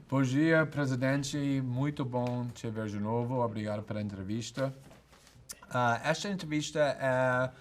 Bom dia, presidente. Muito bom te ver de novo. Obrigado pela entrevista. Esta entrevista é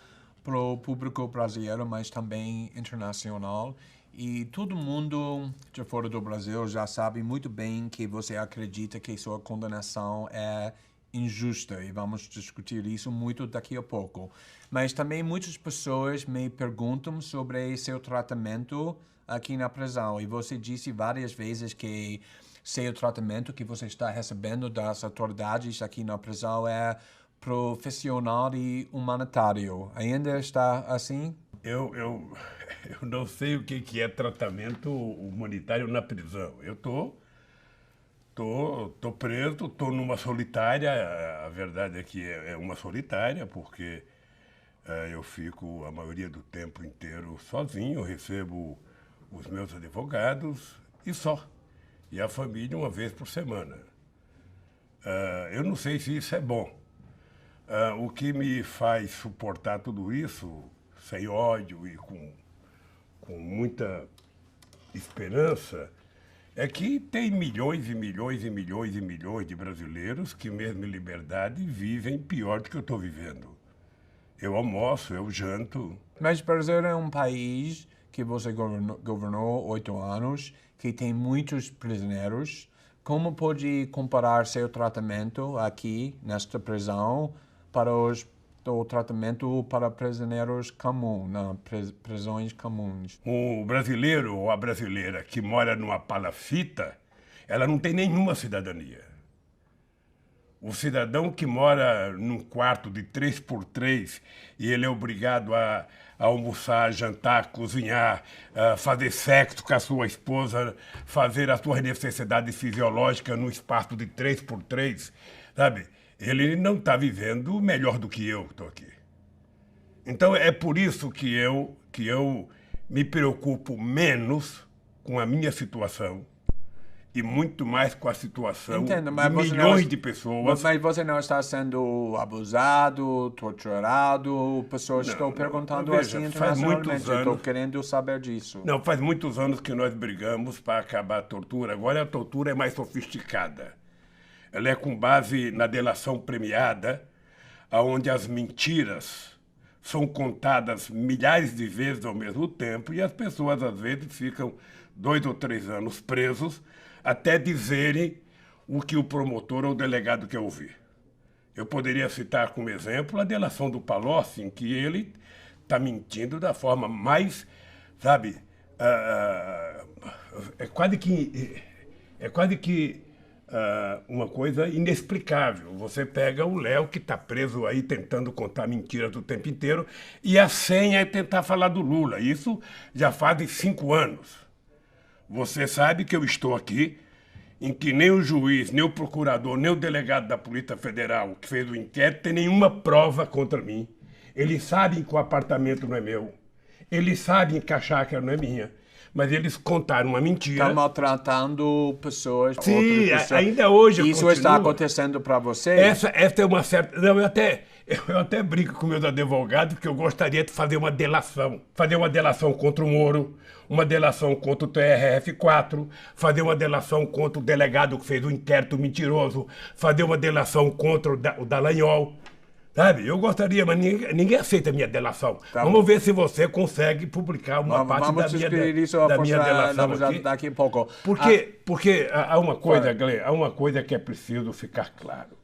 para o público brasileiro, mas também internacional. E todo mundo de fora do Brasil já sabe muito bem que você acredita que sua condenação é injusta. E vamos discutir isso muito daqui a pouco. Mas também muitas pessoas me perguntam sobre seu tratamento aqui na prisão. E você disse várias vezes que seu tratamento que você está recebendo das autoridades aqui na prisão é profissional e humanitário. Ainda está assim? Eu não sei o que é tratamento humanitário na prisão. Eu tô preso, tô numa solitária. A verdade é que é uma solitária, porque eu fico a maioria do tempo inteiro sozinho, recebo os meus advogados e só. E a família uma vez por semana. Eu não sei se isso é bom. O que me faz suportar tudo isso, sem ódio e com muita esperança, é que tem milhões e milhões e milhões e milhões de brasileiros que, mesmo em liberdade, vivem pior do que eu estou vivendo. Eu almoço, eu janto. Mas o Brasil é um país que você governou 8 anos, que tem muitos prisioneiros. Como pode comparar seu tratamento aqui, nesta prisão, para o tratamento para prisioneiros comuns, prisões comuns? O brasileiro ou a brasileira que mora numa palafita, ela não tem nenhuma cidadania. O cidadão que mora num quarto de 3x3 e ele é obrigado a almoçar, jantar, cozinhar, fazer sexo com a sua esposa, fazer as suas necessidades fisiológicas num espaço de 3x3, sabe? Ele não está vivendo melhor do que eu estou aqui. Então é por isso que eu me preocupo menos com a minha situação e muito mais com a situação Entendo, de milhões de pessoas. Mas você não está sendo abusado, torturado? Pessoas estão perguntando veja, assim faz muitos internacionalmente. Eu estou anos. querendo saber disso. Não, faz muitos anos que nós brigamos para acabar a tortura. Agora a tortura é mais sofisticada. Ela é com base na delação premiada, onde as mentiras são contadas milhares de vezes ao mesmo tempo e as pessoas, às vezes, ficam 2 ou 3 anos presos até dizerem o que o promotor ou o delegado quer ouvir. Eu poderia citar como exemplo a delação do Palocci, em que ele está mentindo da forma mais, sabe, é quase que uma coisa inexplicável. Você pega o Léo, que está preso aí tentando contar mentiras o tempo inteiro, e a senha é tentar falar do Lula. Isso já faz 5 anos. Você sabe que eu estou aqui, em que nem o juiz, nem o procurador, nem o delegado da Polícia Federal que fez o inquérito tem nenhuma prova contra mim. Eles sabem que o apartamento não é meu. Eles sabem que a chácara não é minha. Mas eles contaram uma mentira. Estão maltratando pessoas. Sim, outras pessoas. ainda hoje Isso continua. está acontecendo para você? Essa é uma certa... Não, eu até brinco com meus advogados que eu gostaria de fazer uma delação. Fazer uma delação contra o Moro, uma delação contra o TRF4, fazer uma delação contra o delegado que fez o inquérito mentiroso, fazer uma delação contra o Dallagnol. Sabe? Eu gostaria, mas ninguém aceita a minha delação. Tá Vamos bom. ver se você consegue publicar uma parte Vamos discutir isso da minha delação aqui. daqui a pouco. Porque há uma coisa, Glenn, há uma coisa que é preciso ficar claro.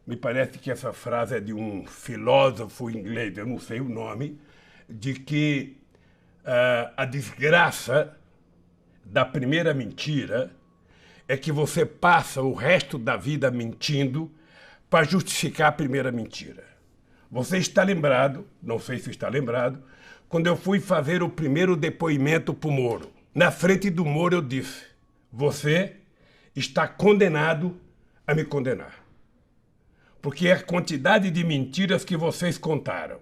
Me parece que essa frase é de um filósofo inglês, eu não sei o nome, de que a desgraça da primeira mentira é que você passa o resto da vida mentindo para justificar a primeira mentira. Você está lembrado, não sei se está lembrado, quando eu fui fazer o primeiro depoimento para o Moro. Na frente do Moro eu disse, você está condenado a me condenar. Porque é a quantidade de mentiras que vocês contaram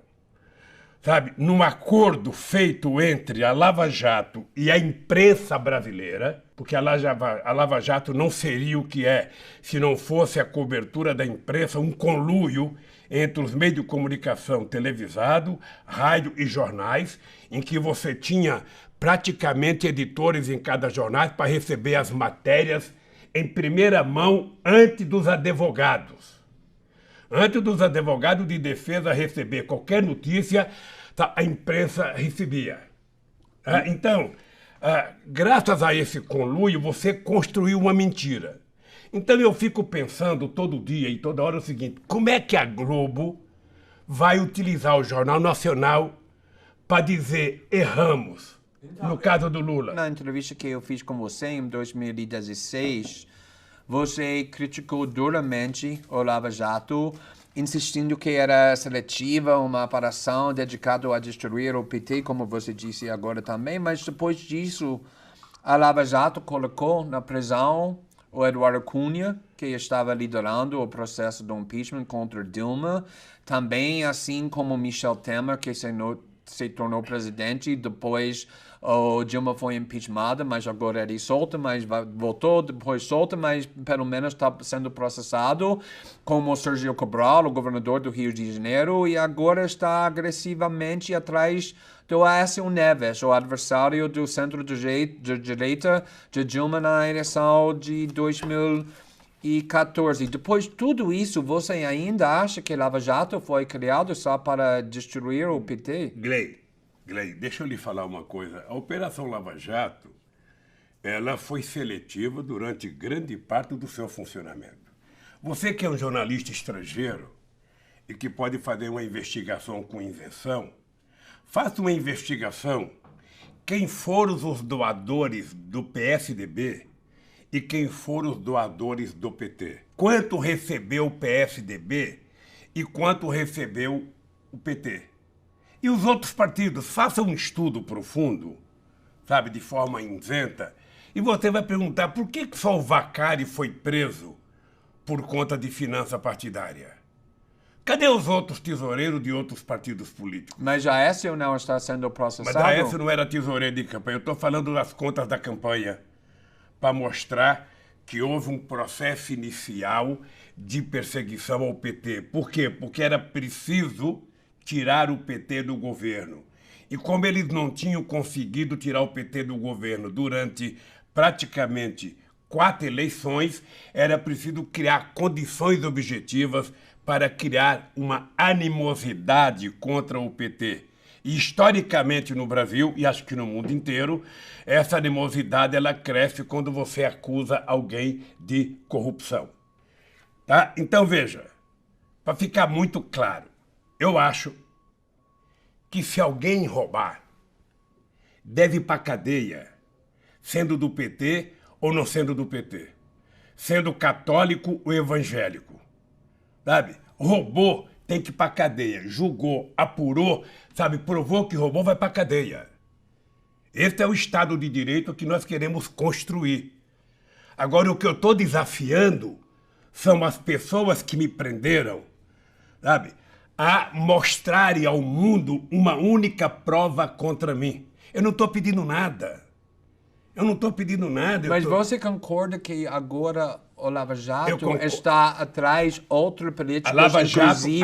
sabe, num acordo feito entre a Lava Jato e a imprensa brasileira, porque a Lava Jato não seria o que é se não fosse a cobertura da imprensa, um conluio entre os meios de comunicação televisado, rádio e jornais, em que você tinha praticamente editores em cada jornal para receber as matérias em primeira mão antes dos advogados. Antes dos advogados de defesa receber qualquer notícia, a imprensa recebia. Então, graças a esse conluio, você construiu uma mentira. Então eu fico pensando todo dia e toda hora o seguinte, como é que a Globo vai utilizar o Jornal Nacional para dizer erramos, no caso do Lula? Na entrevista que eu fiz com você em 2016, você criticou duramente o Lava Jato, insistindo que era seletiva, uma operação dedicada a destruir o PT, como você disse agora também, mas depois disso, a Lava Jato colocou na prisão o Eduardo Cunha, que estava liderando o processo do impeachment contra Dilma, também assim como Michel Temer, que se tornou presidente, depois o Dilma foi impeachmentada, mas agora ele solta, mas voltou, depois solta, mas pelo menos está sendo processado, como o Sérgio Cabral, o governador do Rio de Janeiro, e agora está agressivamente atrás do Aécio Neves, o adversário do centro-direita de Dilma na eleição de 2014. Depois de tudo isso, você ainda acha que Lava Jato foi criado só para destruir o PT? Gley, deixa eu lhe falar uma coisa. A Operação Lava Jato, ela foi seletiva durante grande parte do seu funcionamento. Você que é um jornalista estrangeiro e que pode fazer uma investigação com isenção, faça uma investigação quem foram os doadores do PSDB e quem foram os doadores do PT. Quanto recebeu o PSDB e quanto recebeu o PT. E os outros partidos, façam um estudo profundo, sabe, de forma isenta, e você vai perguntar por que só o Vacari foi preso por conta de finança partidária. Cadê os outros tesoureiros de outros partidos políticos? Mas a Aécio não está sendo processado? Mas a Aécio não era tesoureiro de campanha. Eu estou falando das contas da campanha para mostrar que houve um processo inicial de perseguição ao PT. Por quê? Porque era preciso tirar o PT do governo. E como eles não tinham conseguido tirar o PT do governo durante praticamente 4 eleições, era preciso criar condições objetivas para criar uma animosidade contra o PT. E historicamente no Brasil, e acho que no mundo inteiro, essa animosidade ela cresce quando você acusa alguém de corrupção. Tá? Então veja, para ficar muito claro, eu acho que se alguém roubar, deve ir para a cadeia, sendo do PT ou não sendo do PT, sendo católico ou evangélico. Sabe? Roubou, tem que ir para a cadeia. Julgou, apurou, sabe? Provou que roubou, vai para a cadeia. Esse é o Estado de Direito que nós queremos construir. Agora, o que eu estou desafiando são as pessoas que me prenderam, sabe? A mostrarem ao mundo uma única prova contra mim. Eu não estou pedindo nada. Mas você concorda que agora o Lava Jato está atrás de outros políticos, inclusive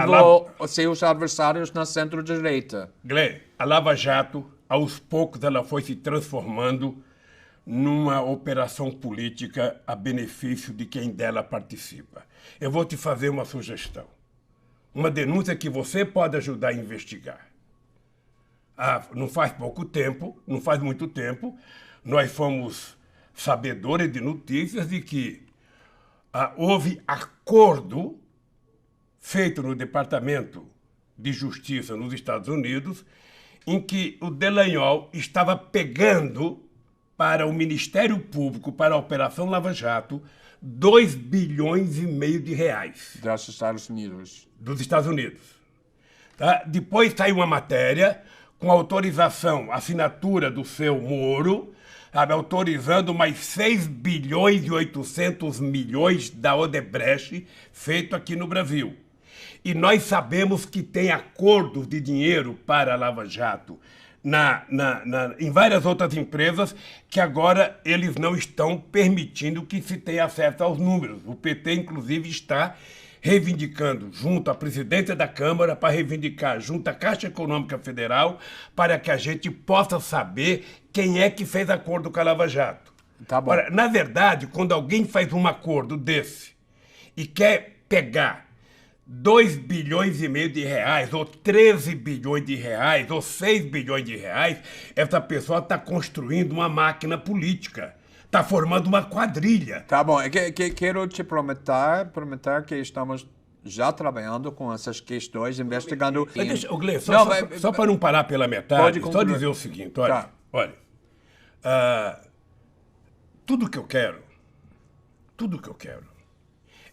os seus adversários na centro-direita? Gley, a Lava Jato, aos poucos, ela foi se transformando numa operação política a benefício de quem dela participa. Eu vou te fazer uma sugestão. Uma denúncia que você pode ajudar a investigar. Não faz muito tempo, nós fomos sabedores de notícias de que houve acordo feito no Departamento de Justiça nos Estados Unidos em que o Dallagnol estava pegando para o Ministério Público, para a Operação Lava Jato, 2,5 bilhões de reais. Dos Estados Unidos. Dos Estados Unidos. Tá? Depois saiu uma matéria com autorização, assinatura do seu Moro, sabe, autorizando mais 6 bilhões e 800 milhões da Odebrecht, feito aqui no Brasil. E nós sabemos que tem acordos de dinheiro para a Lava Jato em várias outras empresas que agora eles não estão permitindo que se tenha acesso aos números. O PT, inclusive, está reivindicando junto à presidência da Câmara, para reivindicar junto à Caixa Econômica Federal, para que a gente possa saber quem é que fez acordo com a Lava Jato. Tá bom. Ora, na verdade, quando alguém faz um acordo desse e quer pegar 2 bilhões e meio de reais, ou 13 bilhões de reais, ou 6 bilhões de reais, essa pessoa está construindo uma máquina política. Está formando uma quadrilha. Tá bom, quero te prometer que estamos já trabalhando com essas questões, investigando... Mas deixa, Glenn, Não, só para não parar pela metade, só dizer o seguinte, olha, Tá. olha, tudo que eu quero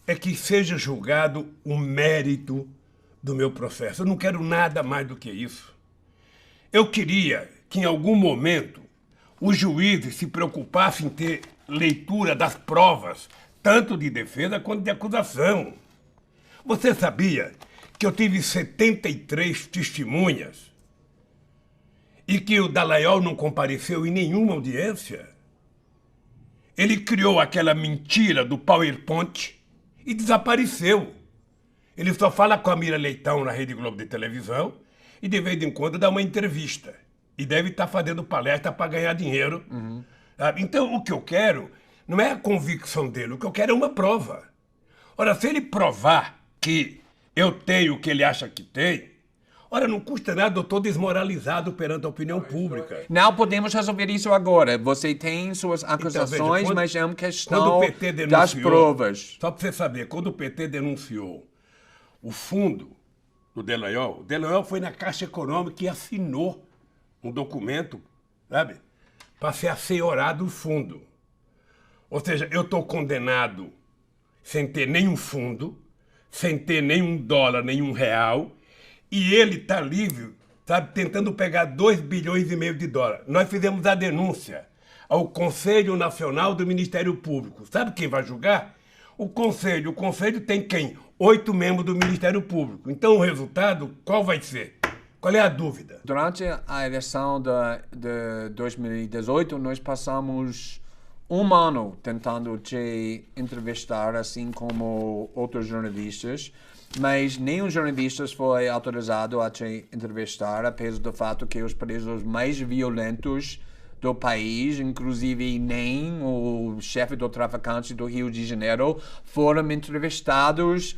é que seja julgado o mérito do meu processo. Eu não quero nada mais do que isso. Eu queria que em algum momento os juízes se preocupassem em ter leitura das provas, tanto de defesa quanto de acusação. Você sabia que eu tive 73 testemunhas e que o Dallagnol não compareceu em nenhuma audiência? Ele criou aquela mentira do PowerPoint e desapareceu. Ele só fala com a Mira Leitão na Rede Globo de televisão e de vez em quando dá uma entrevista. E deve estar fazendo palestra para ganhar dinheiro. Sabe? Então, o que eu quero não é a convicção dele, o que eu quero é uma prova. Ora, se ele provar que eu tenho o que ele acha que tem, ora, não custa nada, eu estou desmoralizado perante a opinião pública. Não podemos resolver isso agora. Você tem suas acusações, veja, mas é uma quando questão o PT das denunciou, provas. Só para você saber, quando o PT denunciou o fundo do Dallagnol, o Dallagnol foi na Caixa Econômica e assinou um documento, sabe, para ser assenhorado o fundo. Ou seja, eu estou condenado sem ter nenhum fundo, sem ter nenhum dólar, nenhum real, e ele está livre, sabe, tentando pegar 2 bilhões e meio de dólares. Nós fizemos a denúncia ao Conselho Nacional do Ministério Público. Sabe quem vai julgar? O Conselho. O Conselho tem quem? 8 membros do Ministério Público. Então o resultado, qual vai ser? Qual é a dúvida? Durante a eleição de 2018, nós passamos um ano tentando te entrevistar, assim como outros jornalistas, mas nenhum jornalista foi autorizado a te entrevistar, apesar do fato que os presos mais violentos do país, inclusive nem o chefe do traficante do Rio de Janeiro, foram entrevistados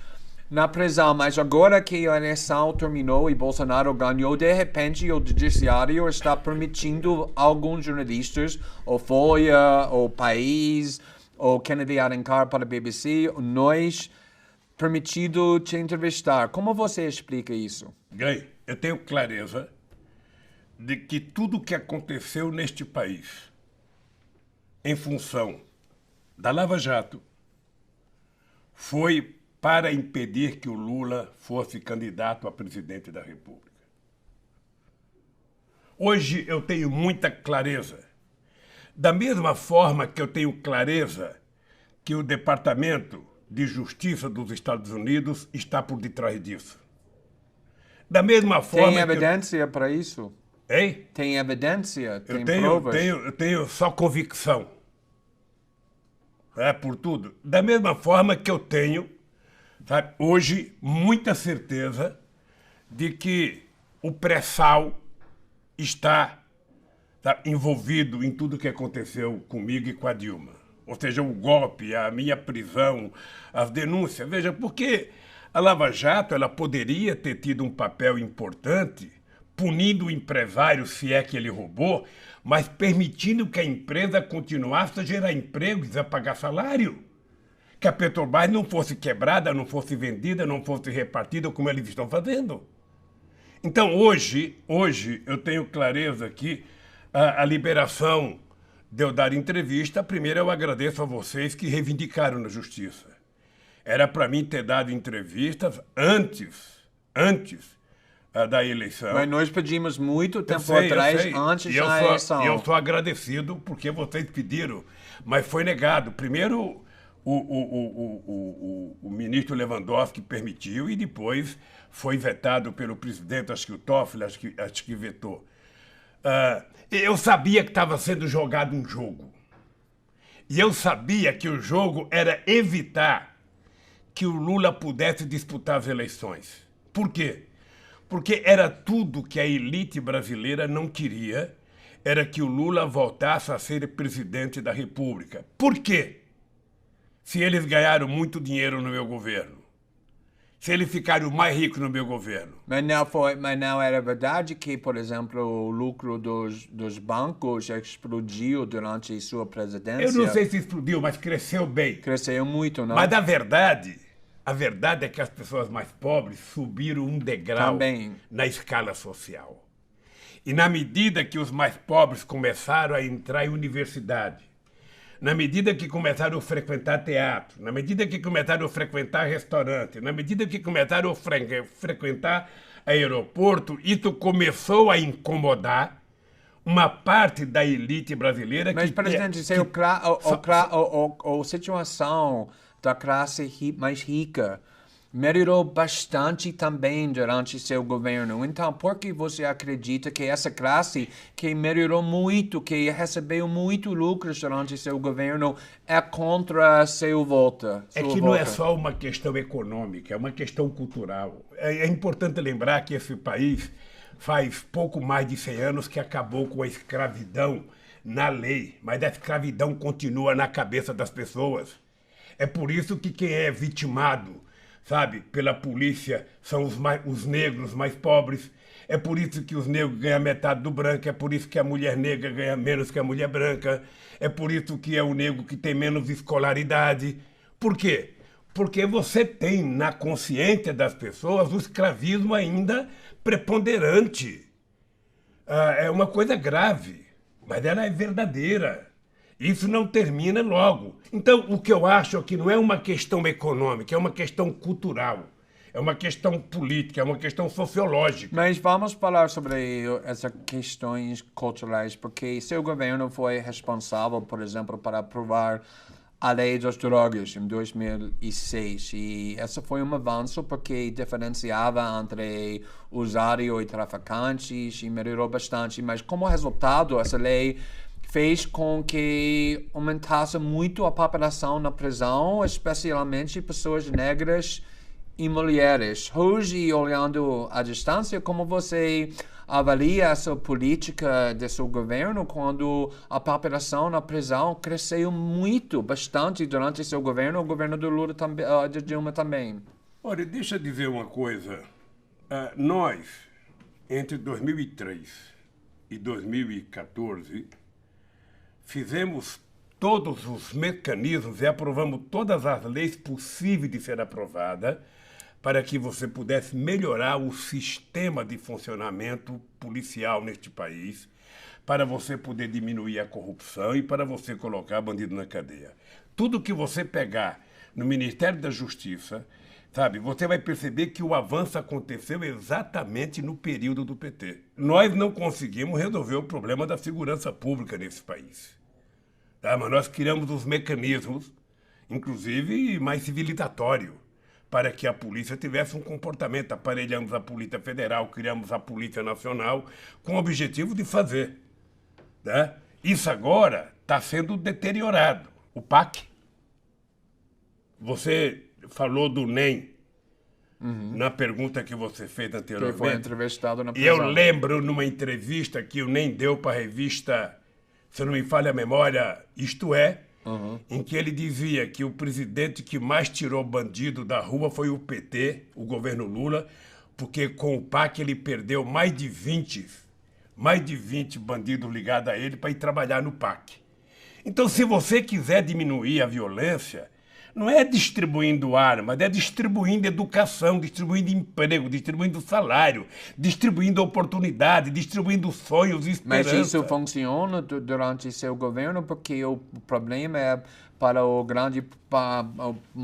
na prisão. Mas agora que a eleição terminou e Bolsonaro ganhou, de repente o judiciário está permitindo alguns jornalistas, o Folha, o País, o Kennedy Alencar para a BBC, nós permitido te entrevistar. Como você explica isso? Glenn, eu tenho clareza de que tudo o que aconteceu neste país em função da Lava Jato foi para impedir que o Lula fosse candidato a presidente da República. Hoje eu tenho muita clareza. Da mesma forma que eu tenho clareza que o Departamento de Justiça dos Estados Unidos está por detrás disso. Da mesma forma... Tem evidência para isso? Hein? Tem evidência? Tem provas? Eu tenho só convicção. Por tudo. Da mesma forma que eu tenho, sabe, hoje, muita certeza de que o pré-sal está, sabe, envolvido em tudo que aconteceu comigo e com a Dilma. Ou seja, o golpe, a minha prisão, as denúncias. Veja, porque a Lava Jato ela poderia ter tido um papel importante punindo o empresário se é que ele roubou, mas permitindo que a empresa continuasse a gerar empregos, a pagar salário. Que a Petrobras não fosse quebrada, não fosse vendida, não fosse repartida como eles estão fazendo. Então, hoje eu tenho clareza que a liberação de eu dar entrevista, primeiro eu agradeço a vocês que reivindicaram na justiça. Era para mim ter dado entrevistas antes da eleição. Mas nós pedimos muito tempo atrás, antes da eleição. E eu sou agradecido porque vocês pediram, mas foi negado. Primeiro, o ministro Lewandowski permitiu e depois foi vetado pelo presidente, acho que o Toffoli, acho que vetou. Eu sabia que estava sendo jogado um jogo. E eu sabia que o jogo era evitar que o Lula pudesse disputar as eleições. Por quê? Porque era tudo que a elite brasileira não queria, era que o Lula voltasse a ser presidente da República. Por quê? Se eles ganharam muito dinheiro no meu governo, se eles ficaram mais ricos no meu governo. Mas não era verdade que, por exemplo, o lucro dos bancos explodiu durante sua presidência? Eu não sei se explodiu, mas cresceu bem. Cresceu muito, não? Mas a verdade é que as pessoas mais pobres subiram um degrau Também. na escala social. E na medida que os mais pobres começaram a entrar em universidade, na medida que começaram a frequentar teatro, na medida que começaram a frequentar restaurante, na medida que começaram a frequentar aeroporto, isso começou a incomodar uma parte da elite brasileira. Mas, presidente, a situação da classe mais rica melhorou bastante também durante seu governo. Então, por que você acredita que essa classe que melhorou muito, que recebeu muito lucros durante seu governo, é contra seu volta? É que não é só uma questão econômica, é uma questão cultural. É importante lembrar que esse país faz pouco mais de 100 anos que acabou com a escravidão na lei, mas a escravidão continua na cabeça das pessoas. É por isso que quem é vitimado, sabe, pela polícia são os negros mais pobres. É por isso que os negros ganham metade do branco, é por isso que a mulher negra ganha menos que a mulher branca, é por isso que é o negro que tem menos escolaridade. Por quê? Porque você tem na consciência das pessoas o escravismo ainda preponderante. É uma coisa grave, mas ela é verdadeira. Isso não termina logo. Então, o que eu acho é que não é uma questão econômica, é uma questão cultural, é uma questão política, é uma questão sociológica. Mas vamos falar sobre essas questões culturais, porque seu governo foi responsável, por exemplo, para aprovar a lei das drogas em 2006. E esse foi um avanço porque diferenciava entre usuário e traficantes e melhorou bastante. Mas como resultado, essa lei fez com que aumentasse muito a população na prisão, especialmente pessoas negras e mulheres. Hoje, olhando à distância, como você avalia essa política de seu governo quando a população na prisão cresceu muito, bastante durante seu governo, o governo do Lula também, de Dilma também? Olha, deixa eu dizer uma coisa. Nós, entre 2003 e 2014, fizemos todos os mecanismos e aprovamos todas as leis possíveis de ser aprovada para que você pudesse melhorar o sistema de funcionamento policial neste país, para você poder diminuir a corrupção e para você colocar bandido na cadeia. Tudo que você pegar no Ministério da Justiça, sabe, você vai perceber que o avanço aconteceu exatamente no período do PT. Nós não conseguimos resolver o problema da segurança pública nesse país. Tá? Mas nós criamos os mecanismos, inclusive mais civilizatório, para que a polícia tivesse um comportamento. Aparelhamos a Polícia Federal, criamos a Polícia Nacional, com o objetivo de fazer. Tá? Isso agora está sendo deteriorado. O PAC. Você falou do NEM na pergunta que você fez anteriormente. Que foi entrevistado na E prisão. eu lembro numa entrevista que o NEM deu para a revista, se não me falha a memória, Isto É, em que ele dizia que o presidente que mais tirou bandido da rua foi o PT, o governo Lula, porque com o PAC ele perdeu mais de 20 bandidos ligados a ele para ir trabalhar no PAC. Então, se você quiser diminuir a violência, não é distribuindo armas, é distribuindo educação, distribuindo emprego, distribuindo salário, distribuindo oportunidade, distribuindo sonhos e esperança. Mas isso funciona durante seu governo porque o problema é para o grande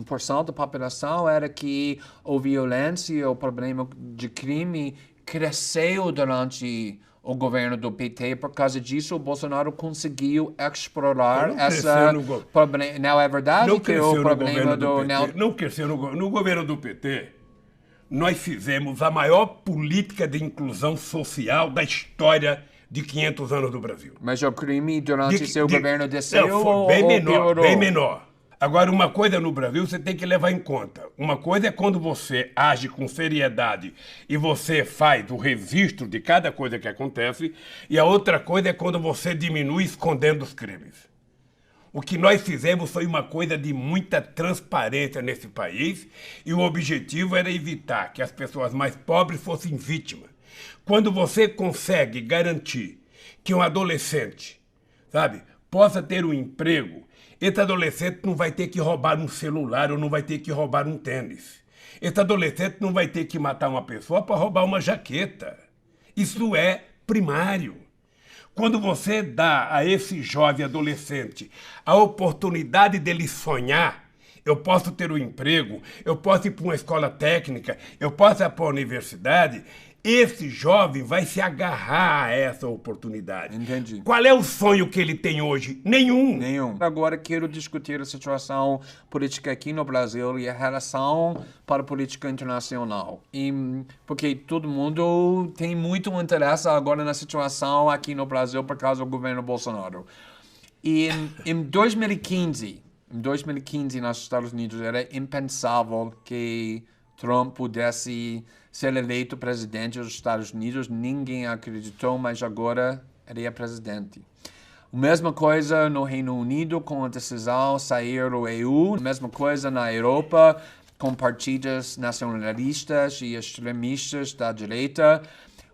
porção da população era que a violência, o problema de crime cresceu durante o governo do PT. Por causa disso, o Bolsonaro conseguiu explorar Não essa cresceu no problema. Não é verdade Não que cresceu o no problema governo do PT. Não cresceu no governo do PT. Nós fizemos a maior política de inclusão social da história de 500 anos do Brasil. Mas o crime durante seu governo desceu Não, foi ou bem menor, piorou? bem menor. Agora, uma coisa no Brasil você tem que levar em conta. Uma coisa é quando você age com seriedade e você faz o registro de cada coisa que acontece, e a outra coisa é quando você diminui escondendo os crimes. O que nós fizemos foi uma coisa de muita transparência nesse país, e o objetivo era evitar que as pessoas mais pobres fossem vítimas. Quando você consegue garantir que um adolescente, sabe, possa ter um emprego, esse adolescente não vai ter que roubar um celular ou não vai ter que roubar um tênis. Esse adolescente não vai ter que matar uma pessoa para roubar uma jaqueta. Isso é primário. Quando você dá a esse jovem adolescente a oportunidade dele sonhar, eu posso ter um emprego, eu posso ir para uma escola técnica, eu posso ir para a universidade, esse jovem vai se agarrar a essa oportunidade. Entendi. Qual é o sonho que ele tem hoje? Nenhum. Agora quero discutir a situação política aqui no Brasil e a relação para a política internacional. Porque todo mundo tem muito interesse agora na situação aqui no Brasil por causa do governo Bolsonaro. E em 2015, nos Estados Unidos, era impensável que Trump pudesse ser eleito presidente dos Estados Unidos. Ninguém acreditou, mas agora ele é presidente. A mesma coisa no Reino Unido com a decisão de sair do EU. A mesma coisa na Europa com partidos nacionalistas e extremistas da direita.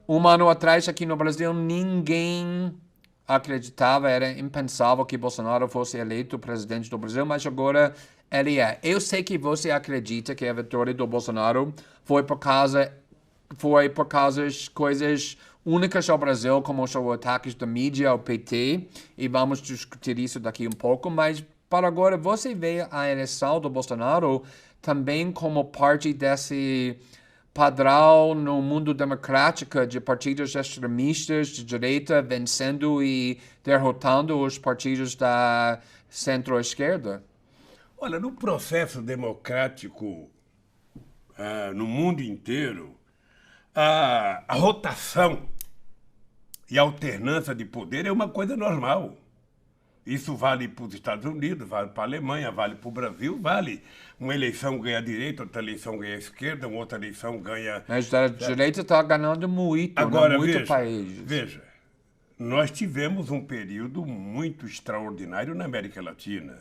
Um ano atrás, aqui no Brasil, ninguém acreditava, era impensável que Bolsonaro fosse eleito presidente do Brasil, mas agora ele é. Eu sei que você acredita que a vitória do Bolsonaro foi por causa de coisas únicas ao Brasil, como os ataques da mídia ao PT, e vamos discutir isso daqui um pouco, mas para agora você vê a eleição do Bolsonaro também como parte desse padrão no mundo democrático de partidos extremistas de direita vencendo e derrotando os partidos da centro-esquerda? Olha, no processo democrático no mundo inteiro, a rotação e a alternância de poder é uma coisa normal. Isso vale para os Estados Unidos, vale para a Alemanha, vale para o Brasil, vale. Uma eleição ganha a direita, outra eleição ganha a esquerda, uma outra eleição ganha... Mas a direita está ganhando muito, agora, muito países. Veja, nós tivemos um período muito extraordinário na América Latina.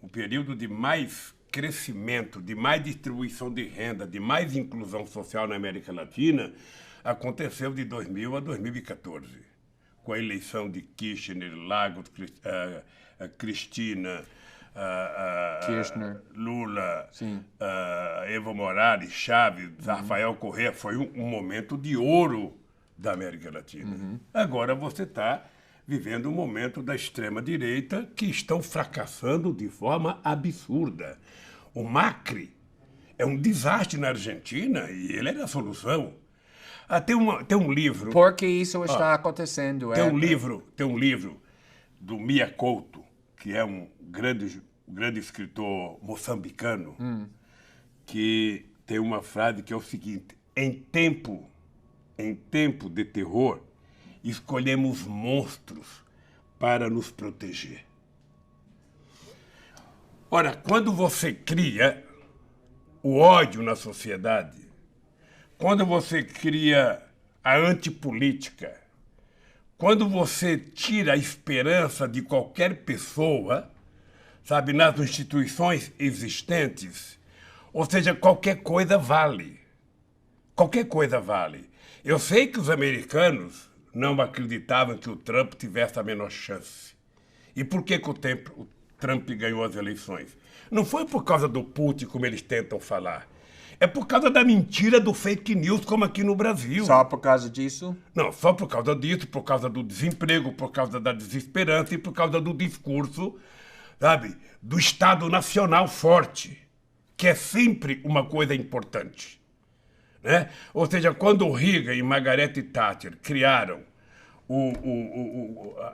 Um período de mais crescimento, de mais distribuição de renda, de mais inclusão social na América Latina, aconteceu de 2000 a 2014. Com a eleição de Kirchner, Lagos, Cristina, Kirchner, Lula, Evo Morales, Chávez, Rafael Correa, foi um momento de ouro da América Latina. Agora você está vivendo um momento da extrema-direita que estão fracassando de forma absurda. O Macri é um desastre na Argentina e ele é a solução. Tem um livro... Por que isso está acontecendo? Tem um livro do Mia Couto, que é um grande escritor moçambicano, que tem uma frase que é o seguinte: em tempo de terror, escolhemos monstros para nos proteger. Ora, quando você cria o ódio na sociedade, quando você cria a antipolítica, quando você tira a esperança de qualquer pessoa, sabe, nas instituições existentes, ou seja, qualquer coisa vale. Qualquer coisa vale. Eu sei que os americanos não acreditavam que o Trump tivesse a menor chance. E por que o Trump ganhou as eleições? Não foi por causa do Putin, como eles tentam falar. É por causa da mentira do fake news, como aqui no Brasil. Só por causa disso? Não, só por causa disso, por causa do desemprego, por causa da desesperança e por causa do discurso, sabe, do Estado Nacional forte, que é sempre uma coisa importante. né? Ou seja, quando o Reagan e Margaret Thatcher criaram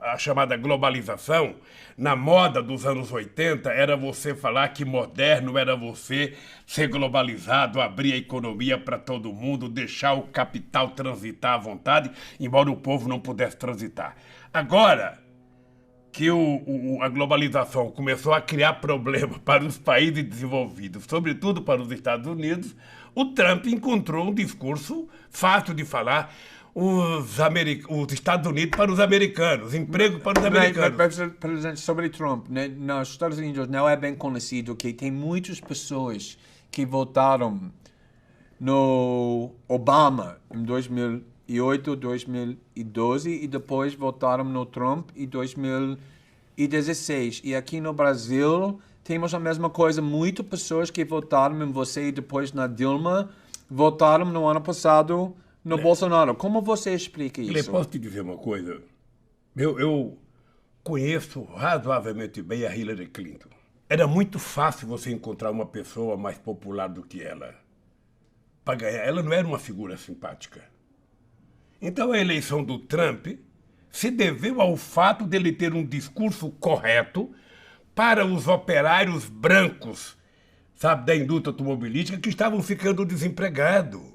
a chamada globalização, na moda dos anos 80 era você falar que moderno era você ser globalizado, abrir a economia para todo mundo, deixar o capital transitar à vontade, embora o povo não pudesse transitar. Agora que a globalização começou a criar problemas para os países desenvolvidos, sobretudo para os Estados Unidos, o Trump encontrou um discurso fácil de falar. Os Estados Unidos para os americanos, emprego para os americanos. Mas, presidente, sobre Trump, né, nos Estados Unidos não é bem conhecido que tem muitas pessoas que votaram no Obama em 2008, 2012 e depois votaram no Trump em 2016. E aqui no Brasil temos a mesma coisa. Muitas pessoas que votaram em você e depois na Dilma votaram no ano passado no Bolsonaro. Como você explica isso? Eu posso te dizer uma coisa? Eu conheço razoavelmente bem a Hillary Clinton. Era muito fácil você encontrar uma pessoa mais popular do que ela para ganhar. Ela não era uma figura simpática. Então a eleição do Trump se deveu ao fato dele ter um discurso correto para os operários brancos, sabe, da indústria automobilística que estavam ficando desempregados.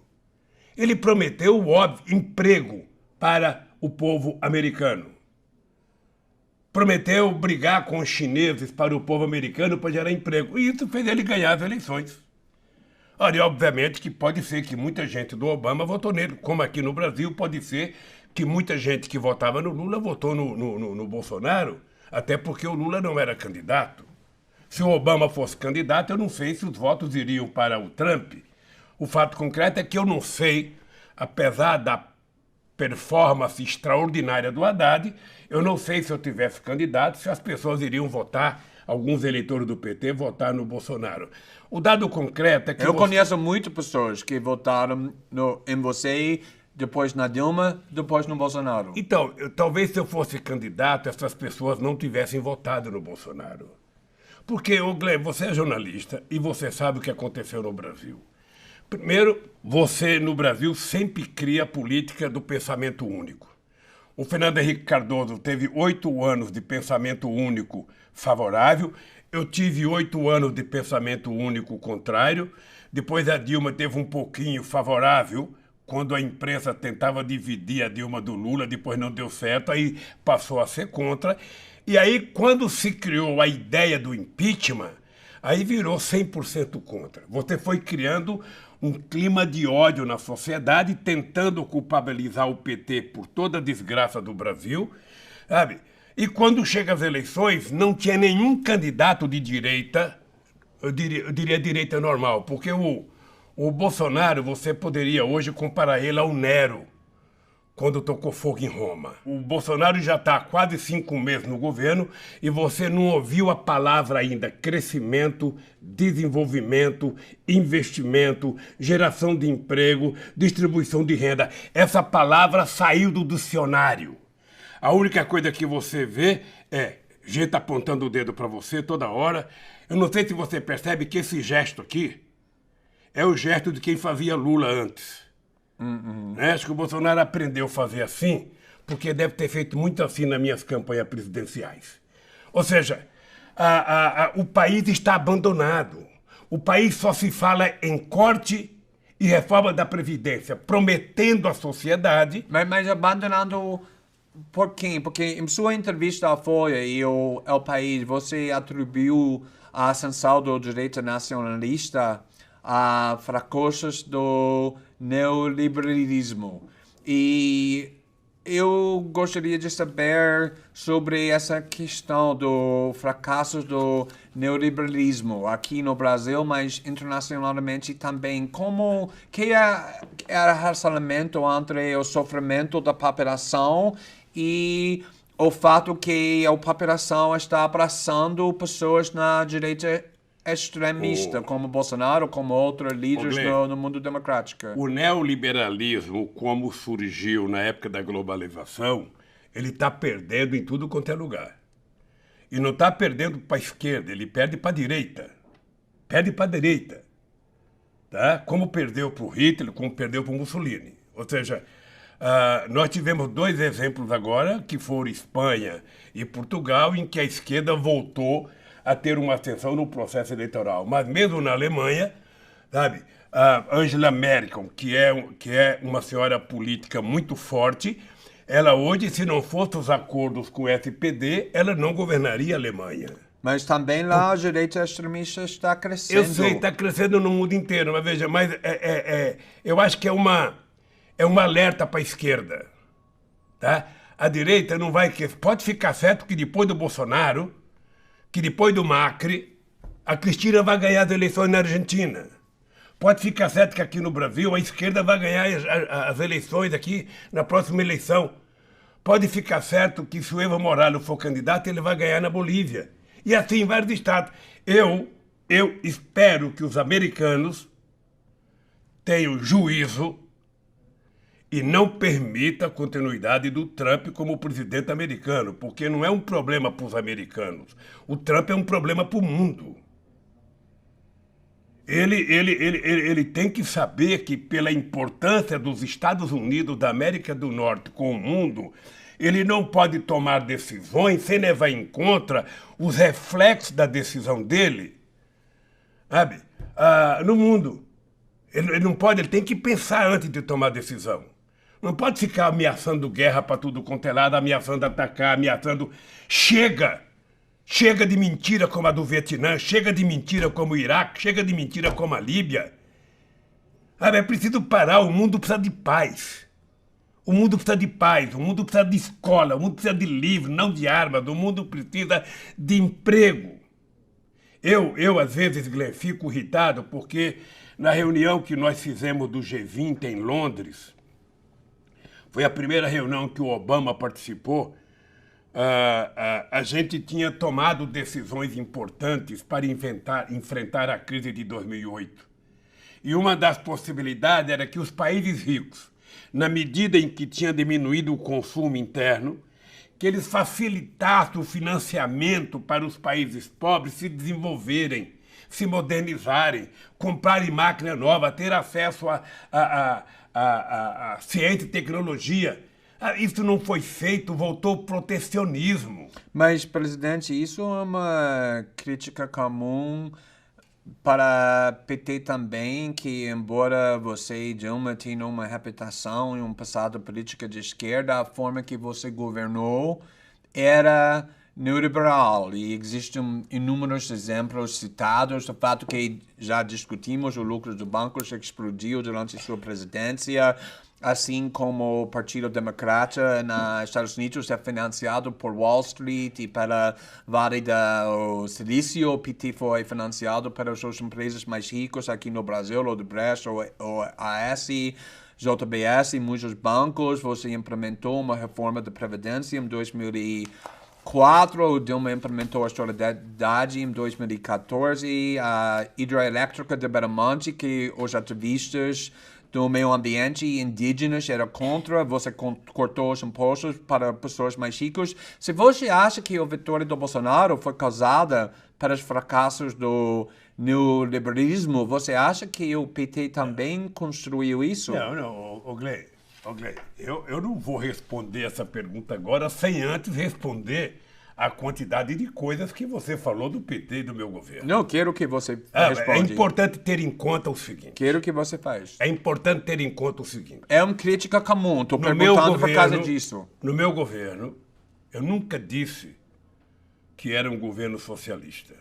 Ele prometeu o óbvio emprego para o povo americano. Prometeu brigar com os chineses para o povo americano para gerar emprego. E isso fez ele ganhar as eleições. Olha, obviamente que pode ser que muita gente do Obama votou nele, como aqui no Brasil pode ser que muita gente que votava no Lula votou no Bolsonaro, até porque o Lula não era candidato. Se o Obama fosse candidato, eu não sei se os votos iriam para o Trump. O fato concreto é que eu não sei, apesar da performance extraordinária do Haddad, eu não sei se eu tivesse candidato, se as pessoas iriam votar, alguns eleitores do PT, votar no Bolsonaro. O dado concreto é que... Eu conheço muitas pessoas que votaram em você, depois na Dilma, depois no Bolsonaro. Então, talvez se eu fosse candidato, essas pessoas não tivessem votado no Bolsonaro. Porque, Glenn, você é jornalista e você sabe o que aconteceu no Brasil. Primeiro, você no Brasil sempre cria a política do pensamento único. O Fernando Henrique Cardoso teve 8 anos de pensamento único favorável, eu tive 8 anos de pensamento único contrário, depois a Dilma teve um pouquinho favorável, quando a imprensa tentava dividir a Dilma do Lula, depois não deu certo, aí passou a ser contra. E aí, quando se criou a ideia do impeachment, aí virou 100% contra. Você foi criando um clima de ódio na sociedade, tentando culpabilizar o PT por toda a desgraça do Brasil, sabe? E quando chega as eleições, não tinha nenhum candidato de direita, eu diria direita normal, porque o Bolsonaro, você poderia hoje comparar ele ao Nero, quando tocou fogo em Roma. O Bolsonaro já está há quase 5 meses no governo e você não ouviu a palavra ainda crescimento, desenvolvimento, investimento, geração de emprego, distribuição de renda. Essa palavra saiu do dicionário. A única coisa que você vê é gente apontando o dedo para você toda hora. Eu não sei se você percebe que esse gesto aqui é o gesto de quem fazia Lula antes. Acho que o Bolsonaro aprendeu a fazer assim, porque deve ter feito muito assim nas minhas campanhas presidenciais. Ou seja, o país está abandonado. O país só se fala em corte e reforma da Previdência, prometendo à sociedade... Mas abandonando por quem? Porque em sua entrevista à Folha e ao El País, você atribuiu a ascensão do direito nacionalista a fracassos do neoliberalismo. E eu gostaria de saber sobre essa questão do fracasso do neoliberalismo aqui no Brasil, mas internacionalmente também. Como que é o relacionamento entre o sofrimento da população e o fato que a população está abraçando pessoas na direita extremista, como Bolsonaro, como outros líderes no mundo democrático. O neoliberalismo, como surgiu na época da globalização, ele está perdendo em tudo quanto é lugar. E não está perdendo para a esquerda, ele perde para a direita. Perde para a direita. tá? Como perdeu para o Hitler, como perdeu para o Mussolini. Ou seja, nós tivemos dois exemplos agora, que foram Espanha e Portugal, em que a esquerda voltou a ter uma ascensão no processo eleitoral. Mas mesmo na Alemanha, sabe, a Angela Merkel, que é uma senhora política muito forte, ela hoje, se não fossem os acordos com o SPD, ela não governaria a Alemanha. Mas também lá a direita extremista está crescendo. Eu sei, está crescendo no mundo inteiro, mas veja, eu acho que é um alerta para a esquerda. Tá? A direita não vai... Pode ficar certo que depois do Bolsonaro, que depois do Macri, a Cristina vai ganhar as eleições na Argentina. Pode ficar certo que aqui no Brasil a esquerda vai ganhar as eleições aqui na próxima eleição. Pode ficar certo que se o Evo Morales for candidato, ele vai ganhar na Bolívia. E assim em vários estados. Eu espero que os americanos tenham juízo e não permita a continuidade do Trump como presidente americano, porque não é um problema para os americanos. O Trump é um problema para o mundo. Ele tem que saber que, pela importância dos Estados Unidos da América do Norte com o mundo, ele não pode tomar decisões sem levar em conta os reflexos da decisão dele, sabe? No mundo. Ele não pode, ele tem que pensar antes de tomar decisão. Não pode ficar ameaçando guerra para tudo quanto é lado, ameaçando atacar, ameaçando... Chega! Chega de mentira como a do Vietnã, chega de mentira como o Iraque, chega de mentira como a Líbia. É preciso parar, o mundo precisa de paz. O mundo precisa de paz, o mundo precisa de escola, o mundo precisa de livro, não de armas, o mundo precisa de emprego. Eu às vezes, Glenn, fico irritado porque na reunião que nós fizemos do G20 em Londres, foi a primeira reunião que o Obama participou, a gente tinha tomado decisões importantes para enfrentar a crise de 2008. E uma das possibilidades era que os países ricos, na medida em que tinha diminuído o consumo interno, que eles facilitassem o financiamento para os países pobres se desenvolverem, se modernizarem, comprarem máquina nova, ter acesso a ciência e tecnologia. Isso não foi feito, voltou o protecionismo. Mas, presidente, isso é uma crítica comum para PT também, que embora você e Dilma tenham uma reputação e um passado político de esquerda, a forma que você governou era neoliberal. E existem inúmeros exemplos citados do fato que já discutimos o lucro do banco que explodiu durante sua presidência, assim como o Partido Democrata nos Estados Unidos é financiado por Wall Street e pela Vale do Silício. O PT foi financiado pelas suas empresas mais ricas aqui no Brasil, Odebrecht, o AS, JBS e muitos bancos. Você implementou uma reforma da Previdência em 2004, o Dilma implementou a solidariedade em 2014, a hidroelétrica de Beramonte, que os ativistas do meio ambiente indígenas era contra, você cortou os impostos para pessoas mais ricas. Se você acha que a vitória do Bolsonaro foi causada pelos fracassos do neoliberalismo, você acha que o PT também construiu isso? Não, Glenn, eu não vou responder essa pergunta agora sem antes responder a quantidade de coisas que você falou do PT e do meu governo. Não, quero que você responda. É importante ter em conta o seguinte. Quero que você faz. É importante ter em conta o seguinte. É uma crítica comum, estou perguntando por causa disso. No meu governo, eu nunca disse que era um governo socialista.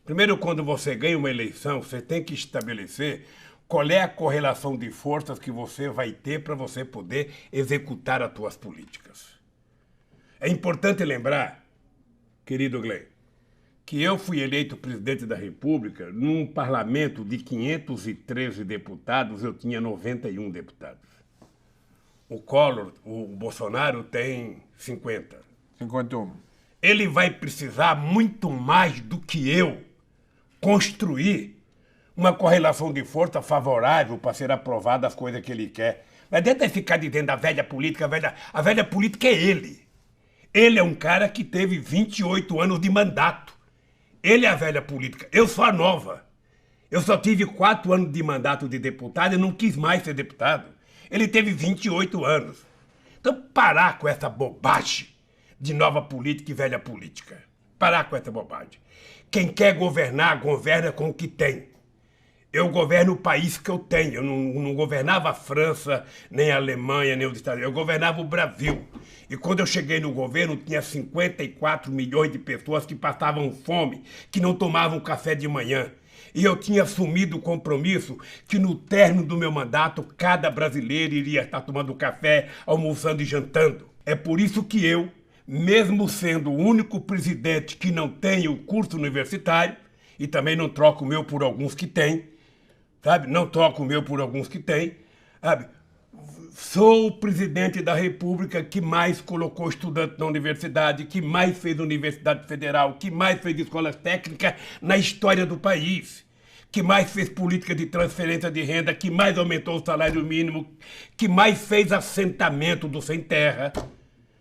Primeiro, quando você ganha uma eleição, você tem que estabelecer qual é a correlação de forças que você vai ter para você poder executar as suas políticas. É importante lembrar, querido Glenn, que eu fui eleito presidente da República num parlamento de 513 deputados, eu tinha 91 deputados. O Bolsonaro tem 50. 51. Ele vai precisar muito mais do que eu construir uma correlação de força favorável para ser aprovada as coisas que ele quer. Não adianta ficar dizendo a velha política, a velha política é ele. Ele é um cara que teve 28 anos de mandato. Ele é a velha política. Eu sou a nova. Eu só tive 4 anos de mandato de deputado e não quis mais ser deputado. Ele teve 28 anos. Então, parar com essa bobagem de nova política e velha política. Parar com essa bobagem. Quem quer governar, governa com o que tem. Eu governo o país que eu tenho. Eu não governava a França, nem a Alemanha, nem os Estados Unidos. Eu governava o Brasil. E quando eu cheguei no governo, tinha 54 milhões de pessoas que passavam fome, que não tomavam café de manhã. E eu tinha assumido o compromisso que no término do meu mandato, cada brasileiro iria estar tomando café, almoçando e jantando. É por isso que eu, mesmo sendo o único presidente que não tem o curso universitário, e também não troco o meu por alguns que têm, sabe? Não troco o meu por alguns que têm, sabe? Sou o presidente da República que mais colocou estudante na universidade, que mais fez universidade federal, que mais fez escolas técnicas na história do país, que mais fez política de transferência de renda, que mais aumentou o salário mínimo, que mais fez assentamento do sem terra.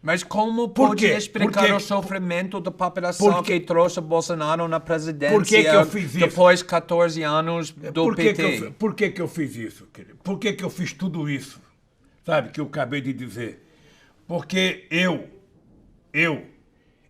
Mas como pode explicar o sofrimento da população que trouxe Bolsonaro na presidência depois de 14 anos do PT? Por que eu fiz isso, querido? Por que eu fiz tudo isso? Sabe, que eu acabei de dizer? Porque eu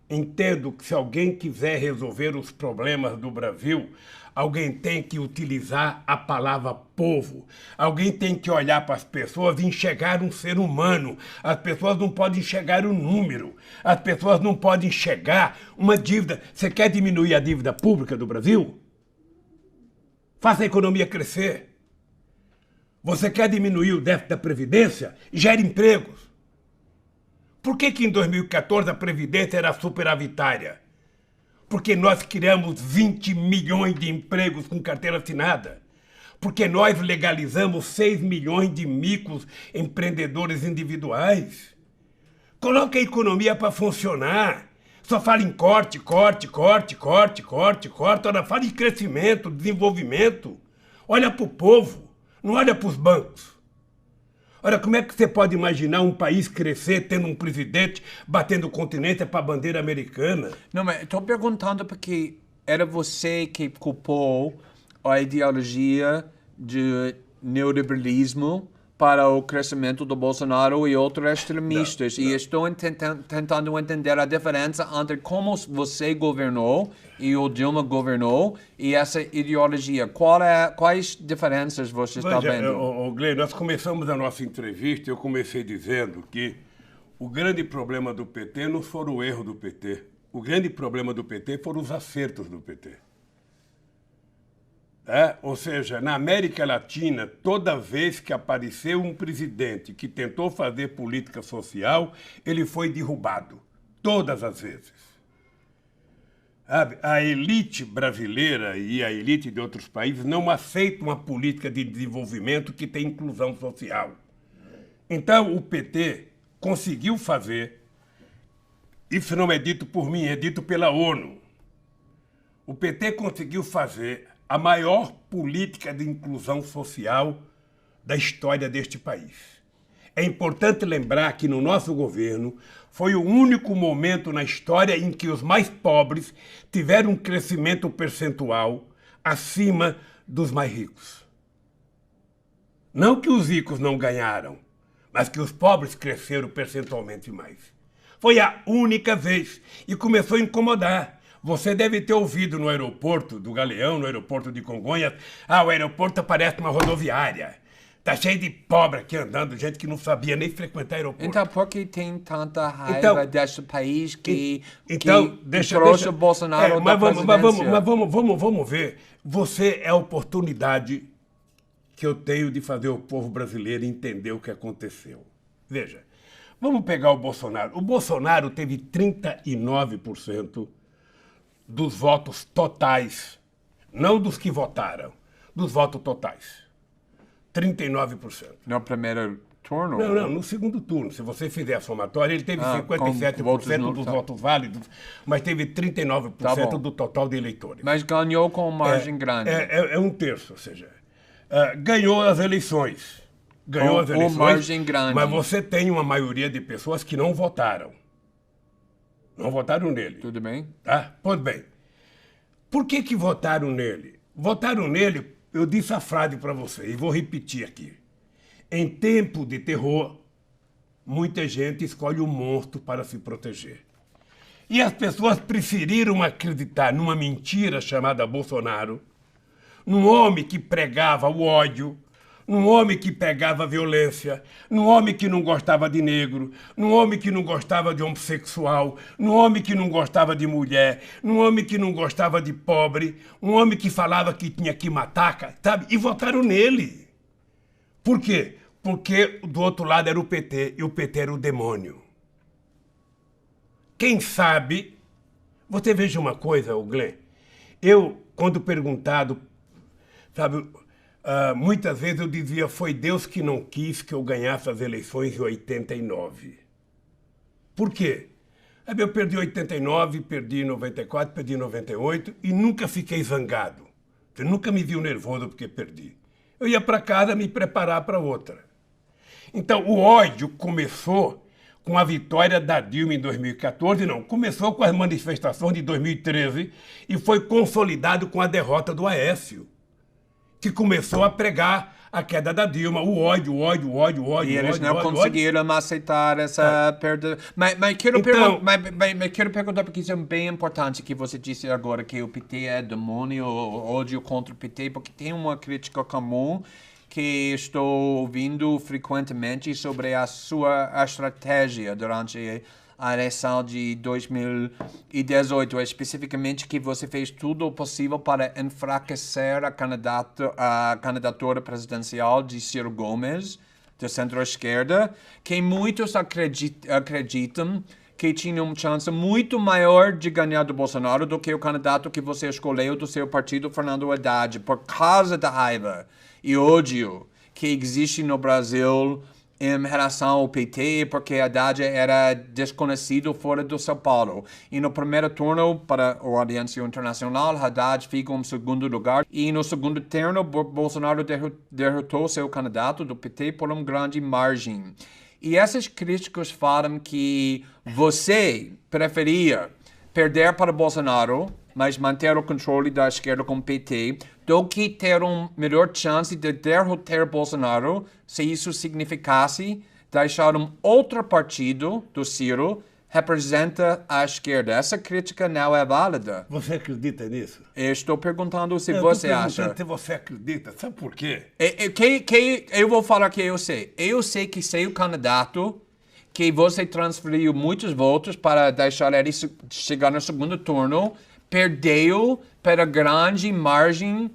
entendo que se alguém quiser resolver os problemas do Brasil, alguém tem que utilizar a palavra povo. Alguém tem que olhar para as pessoas e enxergar um ser humano. As pessoas não podem enxergar um número. As pessoas não podem enxergar uma dívida. Você quer diminuir a dívida pública do Brasil? Faça a economia crescer. Você quer diminuir o déficit da Previdência? Gere empregos. Por que em 2014 a Previdência era superavitária? Porque nós criamos 20 milhões de empregos com carteira assinada. Porque nós legalizamos 6 milhões de microempreendedores individuais. Coloque a economia para funcionar. Só fala em corte. Ora, fala em crescimento, desenvolvimento. Olha para o povo. Não olha para os bancos. Olha, como é que você pode imaginar um país crescer tendo um presidente batendo continência para a bandeira americana? Não, mas estou perguntando porque era você que culpou a ideologia de neoliberalismo para o crescimento do Bolsonaro e outros extremistas. E estou tentando entender a diferença entre como você governou e o Dilma governou e essa ideologia. Quais diferenças você está vendo? Glenn, nós começamos a nossa entrevista, eu comecei dizendo que o grande problema do PT não foi o erro do PT. O grande problema do PT foram os acertos do PT. Ou seja, na América Latina, toda vez que apareceu um presidente que tentou fazer política social, ele foi derrubado. Todas as vezes. A elite brasileira e a elite de outros países não aceitam uma política de desenvolvimento que tem inclusão social. Então, o PT conseguiu fazer, isso não é dito por mim, é dito pela ONU. O PT conseguiu fazer a maior política de inclusão social da história deste país. É importante lembrar que no nosso governo foi o único momento na história em que os mais pobres tiveram um crescimento percentual acima dos mais ricos. Não que os ricos não ganharam, mas que os pobres cresceram percentualmente mais. Foi a única vez e começou a incomodar. Você deve ter ouvido no aeroporto do Galeão, no aeroporto de Congonhas, o aeroporto parece uma rodoviária. Tá cheio de pobre aqui andando, gente que não sabia nem frequentar aeroporto. Então, por que tem tanta raiva deste país que trouxe o Bolsonaro da presidência? Mas vamos ver. Você é a oportunidade que eu tenho de fazer o povo brasileiro entender o que aconteceu. Veja, vamos pegar o Bolsonaro. O Bolsonaro teve 39% dos votos totais, não dos que votaram, dos votos totais. 39%. No primeiro turno? Não, no segundo turno. Se você fizer a somatória, ele teve 57% dos votos válidos, mas teve 39% do total de eleitores. Mas ganhou com margem grande. É um terço, ou seja, ganhou as eleições. Ganhou as eleições, margem grande. Mas você tem uma maioria de pessoas que não votaram. Não votaram nele. Tudo bem? Tá? Pois bem. Por que votaram nele? Votaram nele, eu disse a frase para você e vou repetir aqui. Em tempo de terror, muita gente escolhe um monstro para se proteger. E as pessoas preferiram acreditar numa mentira chamada Bolsonaro, num homem que pregava o ódio, num homem que pegava a violência, num homem que não gostava de negro, num homem que não gostava de homossexual, num homem que não gostava de mulher, num homem que não gostava de pobre, um homem que falava que tinha que matar, sabe? E votaram nele. Por quê? Porque do outro lado era o PT, e o PT era o demônio. Quem sabe... Você veja uma coisa, Glenn. Eu, quando perguntado, sabe... muitas vezes eu dizia, foi Deus que não quis que eu ganhasse as eleições em 89. Por quê? Eu perdi em 89, perdi em 94, perdi em 98 e nunca fiquei zangado. Você nunca me viu nervoso porque perdi. Eu ia para casa me preparar para outra. Então, o ódio começou com a vitória da Dilma em 2014, não, começou com as manifestações de 2013 e foi consolidado com a derrota do Aécio, que começou a pregar a queda da Dilma, o ódio. E eles não conseguiram aceitar essa perda. Mas quero perguntar, porque isso é bem importante que você disse agora, que o PT é demônio, ódio contra o PT, porque tem uma crítica comum que estou ouvindo frequentemente sobre a sua estratégia durante a eleição de 2018, especificamente que você fez tudo o possível para enfraquecer a candidatura presidencial de Ciro Gomes, do centro-esquerda, que muitos acreditam que tinha uma chance muito maior de ganhar do Bolsonaro do que o candidato que você escolheu do seu partido, Fernando Haddad, por causa da raiva e ódio que existe no Brasil em relação ao PT, porque Haddad era desconhecido fora do São Paulo. E no primeiro turno, para a audiência internacional, Haddad ficou em segundo lugar. E no segundo turno, Bolsonaro derrotou seu candidato do PT por uma grande margem. E esses críticos falam que você preferia perder para Bolsonaro, mas manter o controle da esquerda com o PT, do que ter uma melhor chance de derrotar Bolsonaro, se isso significasse deixar um outro partido do Ciro representa a esquerda. Essa crítica não é válida. Você acredita nisso? Eu estou perguntando se você acha. Se você acredita, sabe por quê? Eu vou falar que eu sei. Eu sei que sei o candidato que você transferiu muitos votos para deixar ele chegar no segundo turno, perdeu para grande margem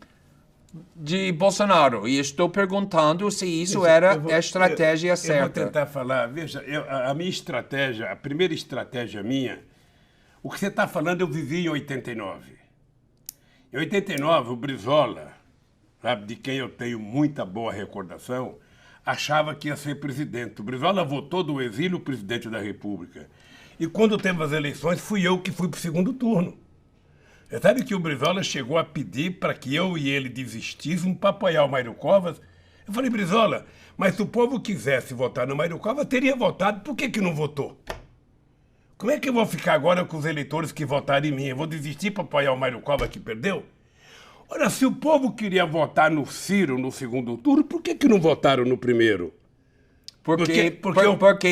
de Bolsonaro. E estou perguntando se isso era a estratégia certa. Eu vou tentar falar. Veja, a minha estratégia, a primeira estratégia minha, o que você está falando eu vivi em 89. Em 89, o Brizola, sabe, de quem eu tenho muita boa recordação, achava que ia ser presidente. O Brizola votou do exílio presidente da República. E quando teve as eleições, fui eu que fui para o segundo turno. Você sabe que o Brizola chegou a pedir para que eu e ele desistíssemos para apoiar o Mário Covas? Eu falei, Brizola, mas se o povo quisesse votar no Mário Covas, teria votado, por que não votou? Como é que eu vou ficar agora com os eleitores que votaram em mim? Eu vou desistir para apoiar o Mário Covas que perdeu? Ora, se o povo queria votar no Ciro no segundo turno, por que não votaram no primeiro? Porque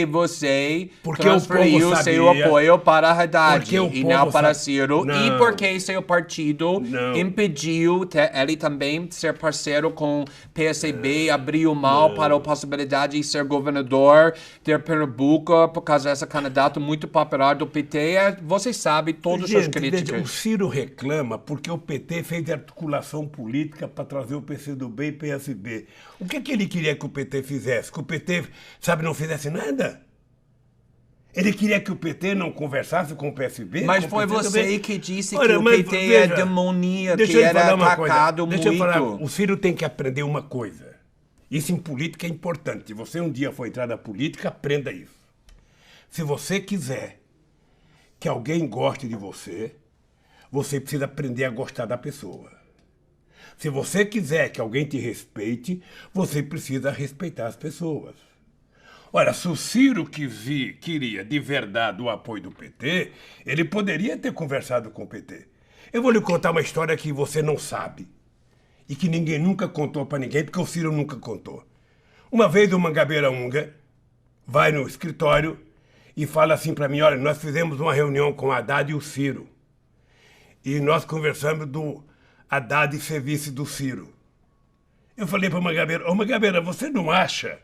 você transferiu seu apoio para Haddad e não para Ciro. Não. E porque seu partido impediu ele também ser parceiro com PSB, abriu mão para a possibilidade de ser governador de Pernambuco por causa desse candidato muito popular do PT. Você sabe todas as críticas. Veja, o Ciro reclama porque o PT fez articulação política para trazer o PCdoB e PSB. O que ele queria que o PT fizesse? Que o PT... sabe, não fizesse nada. Ele queria que o PT não conversasse com o PSB. Mas foi você que disse que o PT é demoníaco, que era atacado muito. Deixa eu falar, o Ciro tem que aprender uma coisa. Isso em política é importante. Se você um dia for entrar na política, aprenda isso. Se você quiser que alguém goste de você, você precisa aprender a gostar da pessoa. Se você quiser que alguém te respeite, você precisa respeitar as pessoas. Olha, se o Ciro queria de verdade o apoio do PT, ele poderia ter conversado com o PT. Eu vou lhe contar uma história que você não sabe. e que ninguém nunca contou para ninguém, porque o Ciro nunca contou. Uma vez o Mangabeira Unga vai no escritório e fala assim para mim, olha, nós fizemos uma reunião com o Haddad e o Ciro. E nós conversamos do Haddad ser vice do Ciro. Eu falei para o Mangabeira, ô Mangabeira, você não acha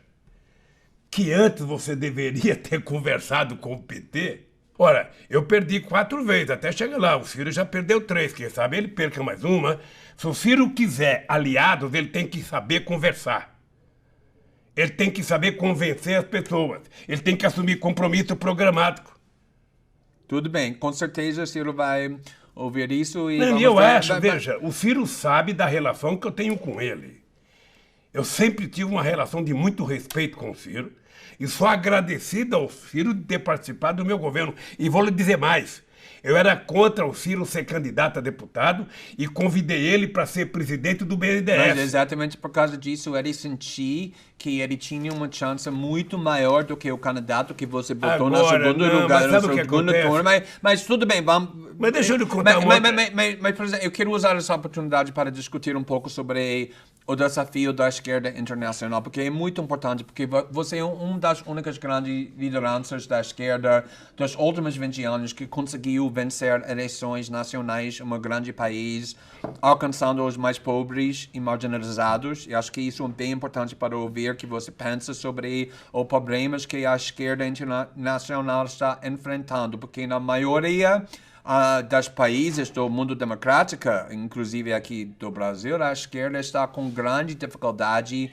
que antes você deveria ter conversado com o PT? Ora, eu perdi 4 vezes, até chegar lá. O Ciro já perdeu 3, quem sabe ele perca mais uma. Se o Ciro quiser aliados, ele tem que saber conversar. Ele tem que saber convencer as pessoas. Ele tem que assumir compromisso programático. Tudo bem, com certeza o Ciro vai ouvir isso e... Não, eu acho, veja, o Ciro sabe da relação que eu tenho com ele. Eu sempre tive uma relação de muito respeito com o Ciro e sou agradecido ao Ciro de ter participado do meu governo. E vou lhe dizer mais, eu era contra o Ciro ser candidato a deputado e convidei ele para ser presidente do BNDES. Mas exatamente por causa disso, ele sentiu que ele tinha uma chance muito maior do que o candidato que você botou no segundo lugar, no segundo turno. Mas tudo bem, vamos... Mas deixa eu lhe contar mas, por exemplo, eu quero usar essa oportunidade para discutir um pouco sobre o desafio da esquerda internacional, porque é muito importante, porque você é uma das únicas grandes lideranças da esquerda dos últimos 20 anos que conseguiu vencer eleições nacionais em um grande país, alcançando os mais pobres e marginalizados. E acho que isso é bem importante para ouvir que você pensa sobre os problemas que a esquerda internacional está enfrentando, porque na maioria dos países do mundo democrático, inclusive aqui do Brasil, a esquerda está com grande dificuldade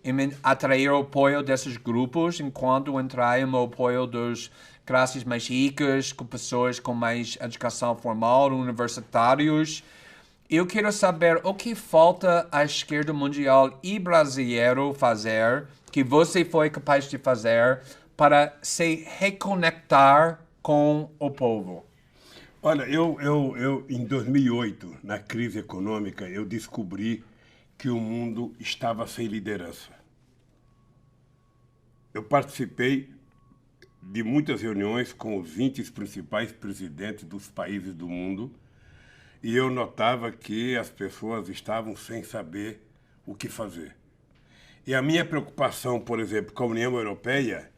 em atrair o apoio desses grupos, enquanto atrai o apoio das classes mais ricas, com pessoas com mais educação formal, universitários. Eu quero saber o que falta à esquerda mundial e brasileira fazer, que você foi capaz de fazer, para se reconectar com o povo. Olha, eu em 2008, na crise econômica, eu descobri que o mundo estava sem liderança. Eu participei de muitas reuniões com os 20 principais presidentes dos países do mundo e eu notava que as pessoas estavam sem saber o que fazer. E a minha preocupação, por exemplo, com a União Europeia,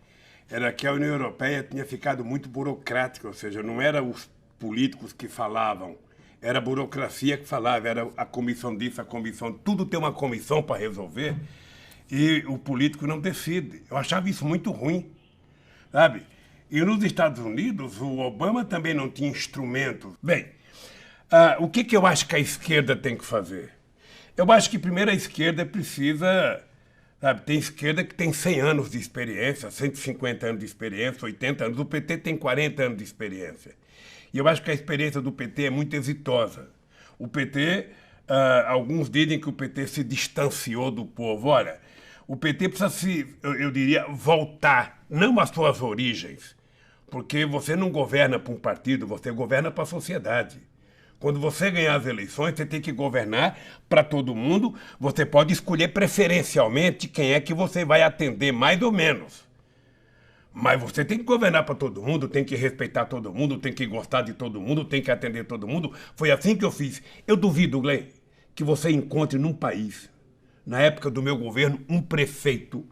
era que a União Europeia tinha ficado muito burocrática, ou seja, não era os políticos que falavam, era a burocracia que falava, era a comissão disso, a comissão... Tudo tem uma comissão para resolver e o político não decide. Eu achava isso muito ruim, sabe? E nos Estados Unidos, o Obama também não tinha instrumentos. Bem, o que eu acho que a esquerda tem que fazer? Eu acho que, primeiro, a esquerda precisa... Sabe, tem esquerda que tem 100 anos de experiência, 150 anos de experiência, 80 anos. O PT tem 40 anos de experiência. E eu acho que a experiência do PT é muito exitosa. O PT, alguns dizem que o PT se distanciou do povo. Olha, o PT precisa eu diria, voltar, não às suas origens. Porque você não governa para um partido, você governa para a sociedade. Quando você ganhar as eleições, você tem que governar para todo mundo. Você pode escolher preferencialmente quem é que você vai atender, mais ou menos. Mas você tem que governar para todo mundo, tem que respeitar todo mundo, tem que gostar de todo mundo, tem que atender todo mundo. Foi assim que eu fiz. Eu duvido, Glenn, que você encontre num país, na época do meu governo, um prefeito,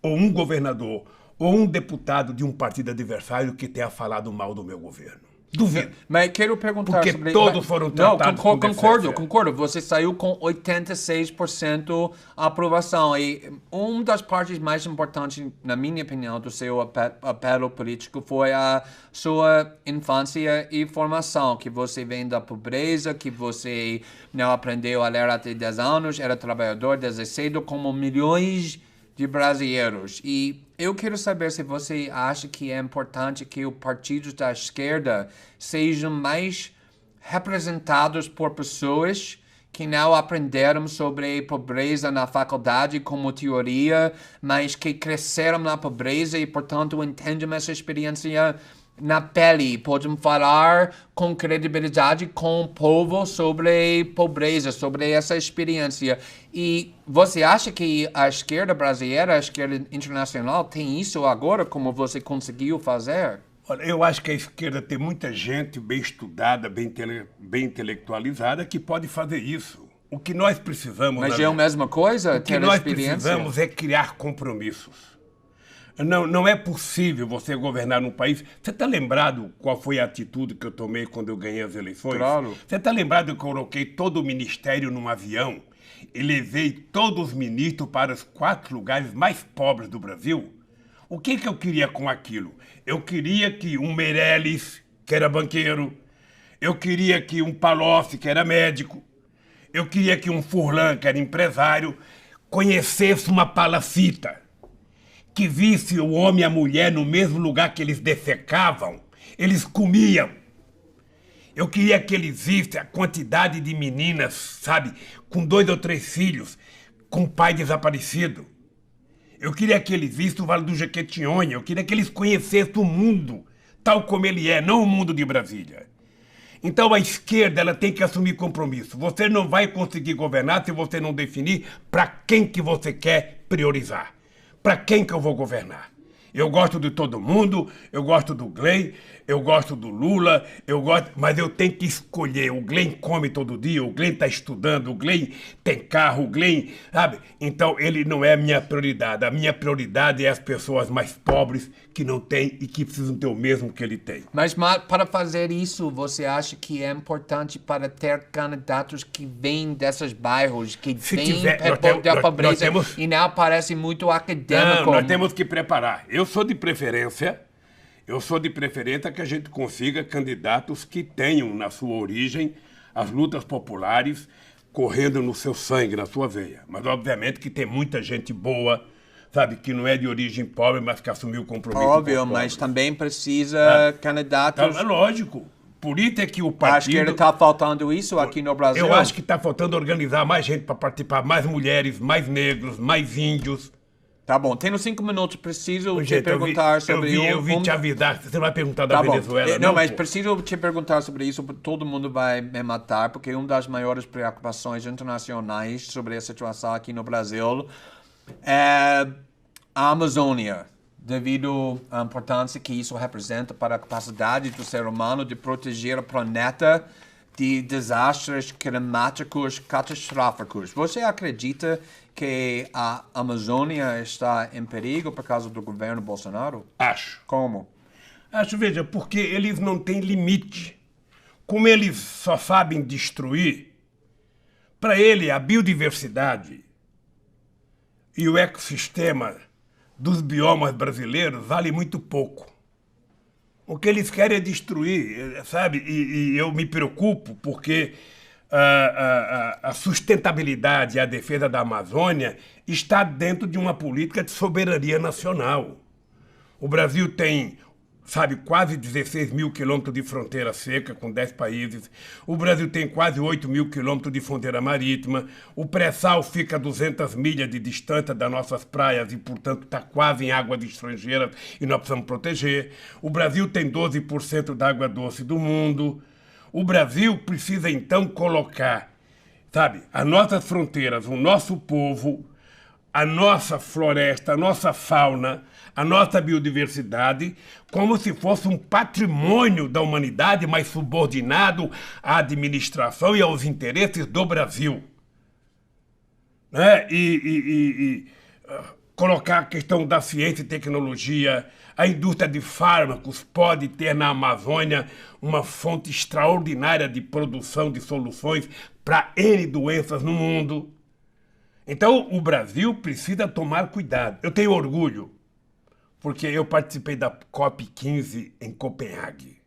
ou um governador, ou um deputado de um partido adversário que tenha falado mal do meu governo. Duvido. Mas quero perguntar porque sobre... todos foram tratados com concordo. Você saiu com 86% aprovação. E uma das partes mais importantes, na minha opinião, do seu apelo político foi a sua infância e formação, que você vem da pobreza, que você não aprendeu a ler até 10 anos, era trabalhador desde cedo, como milhões de brasileiros. E eu quero saber se você acha que é importante que os partidos da esquerda sejam mais representados por pessoas que não aprenderam sobre pobreza na faculdade como teoria, mas que cresceram na pobreza e, portanto, entendem essa experiência na pele, podem falar com credibilidade com o povo sobre pobreza, sobre essa experiência. E você acha que a esquerda brasileira, a esquerda internacional tem isso agora, como você conseguiu fazer? Olha, eu acho que a esquerda tem muita gente bem estudada, bem intelectualizada, que pode fazer isso. O que nós precisamos... Mas é a mesma coisa, o que nós precisamos é criar compromissos. Não é possível você governar um país... Você está lembrado qual foi a atitude que eu tomei quando eu ganhei as eleições? Claro. Você está lembrado que eu coloquei todo o ministério num avião e levei todos os ministros para os 4 lugares mais pobres do Brasil? O que eu queria com aquilo? Eu queria que um Meirelles, que era banqueiro, eu queria que um Palocci, que era médico, eu queria que um Furlan, que era empresário, conhecesse uma palacita, que visse o homem e a mulher no mesmo lugar que eles defecavam, eles comiam. Eu queria que eles vissem a quantidade de meninas, sabe, com 2 ou 3 filhos, com pai desaparecido. Eu queria que eles vissem o Vale do Jequitinhonha, eu queria que eles conhecessem o mundo tal como ele é, não o mundo de Brasília. Então a esquerda ela tem que assumir compromisso. Você não vai conseguir governar se você não definir para quem que você quer priorizar. Para quem que eu vou governar? Eu gosto de todo mundo, eu gosto do Glenn, eu gosto do Lula, mas eu tenho que escolher. O Glenn come todo dia, o Glenn está estudando, o Glenn tem carro, o Glenn, sabe? Então ele não é a minha prioridade. A minha prioridade é as pessoas mais pobres que não têm e que precisam ter o mesmo que ele tem. Mas para fazer isso, você acha que é importante para ter candidatos que vêm desses bairros, que vêm da pobreza e não parecem muito acadêmicos? Não, nós temos que preparar. Eu sou de preferência que a gente consiga candidatos que tenham na sua origem as lutas populares correndo no seu sangue, na sua veia. Mas, obviamente, que tem muita gente boa, sabe, que não é de origem pobre, mas que assumiu o compromisso. Óbvio, mas também precisa candidatos... Então, é lógico. Por isso é que o partido... Acho que ele está faltando isso aqui no Brasil. Eu acho que está faltando organizar mais gente para participar, mais mulheres, mais negros, mais índios. Tá bom, tenho 5 minutos, preciso te perguntar sobre... Eu vim te avisar, você não vai perguntar da Venezuela, não? Não, mas preciso te perguntar sobre isso, porque todo mundo vai me matar, porque uma das maiores preocupações internacionais sobre a situação aqui no Brasil é a Amazônia, devido à importância que isso representa para a capacidade do ser humano de proteger o planeta de desastres climáticos catastróficos. Você acredita que a Amazônia está em perigo por causa do governo Bolsonaro? Acho. Como? Acho, veja, porque eles não têm limite. Como eles só sabem destruir, para ele a biodiversidade e o ecossistema dos biomas brasileiros vale muito pouco. O que eles querem é destruir, sabe? E eu me preocupo porque a sustentabilidade e a defesa da Amazônia está dentro de uma política de soberania nacional. O Brasil tem, sabe, quase 16 mil quilômetros de fronteira seca com 10 países. O Brasil tem quase 8 mil quilômetros de fronteira marítima. O pré-sal fica a 200 milhas de distância das nossas praias e, portanto, está quase em águas estrangeiras e nós precisamos proteger. O Brasil tem 12% da água doce do mundo. O Brasil precisa, então, colocar, sabe, as nossas fronteiras, o nosso povo, a nossa floresta, a nossa fauna, a nossa biodiversidade, como se fosse um patrimônio da humanidade, mas subordinado à administração e aos interesses do Brasil. Né? Colocar a questão da ciência e tecnologia, a indústria de fármacos pode ter na Amazônia uma fonte extraordinária de produção de soluções para N doenças no mundo. Então, o Brasil precisa tomar cuidado. Eu tenho orgulho, porque eu participei da COP15 em Copenhague,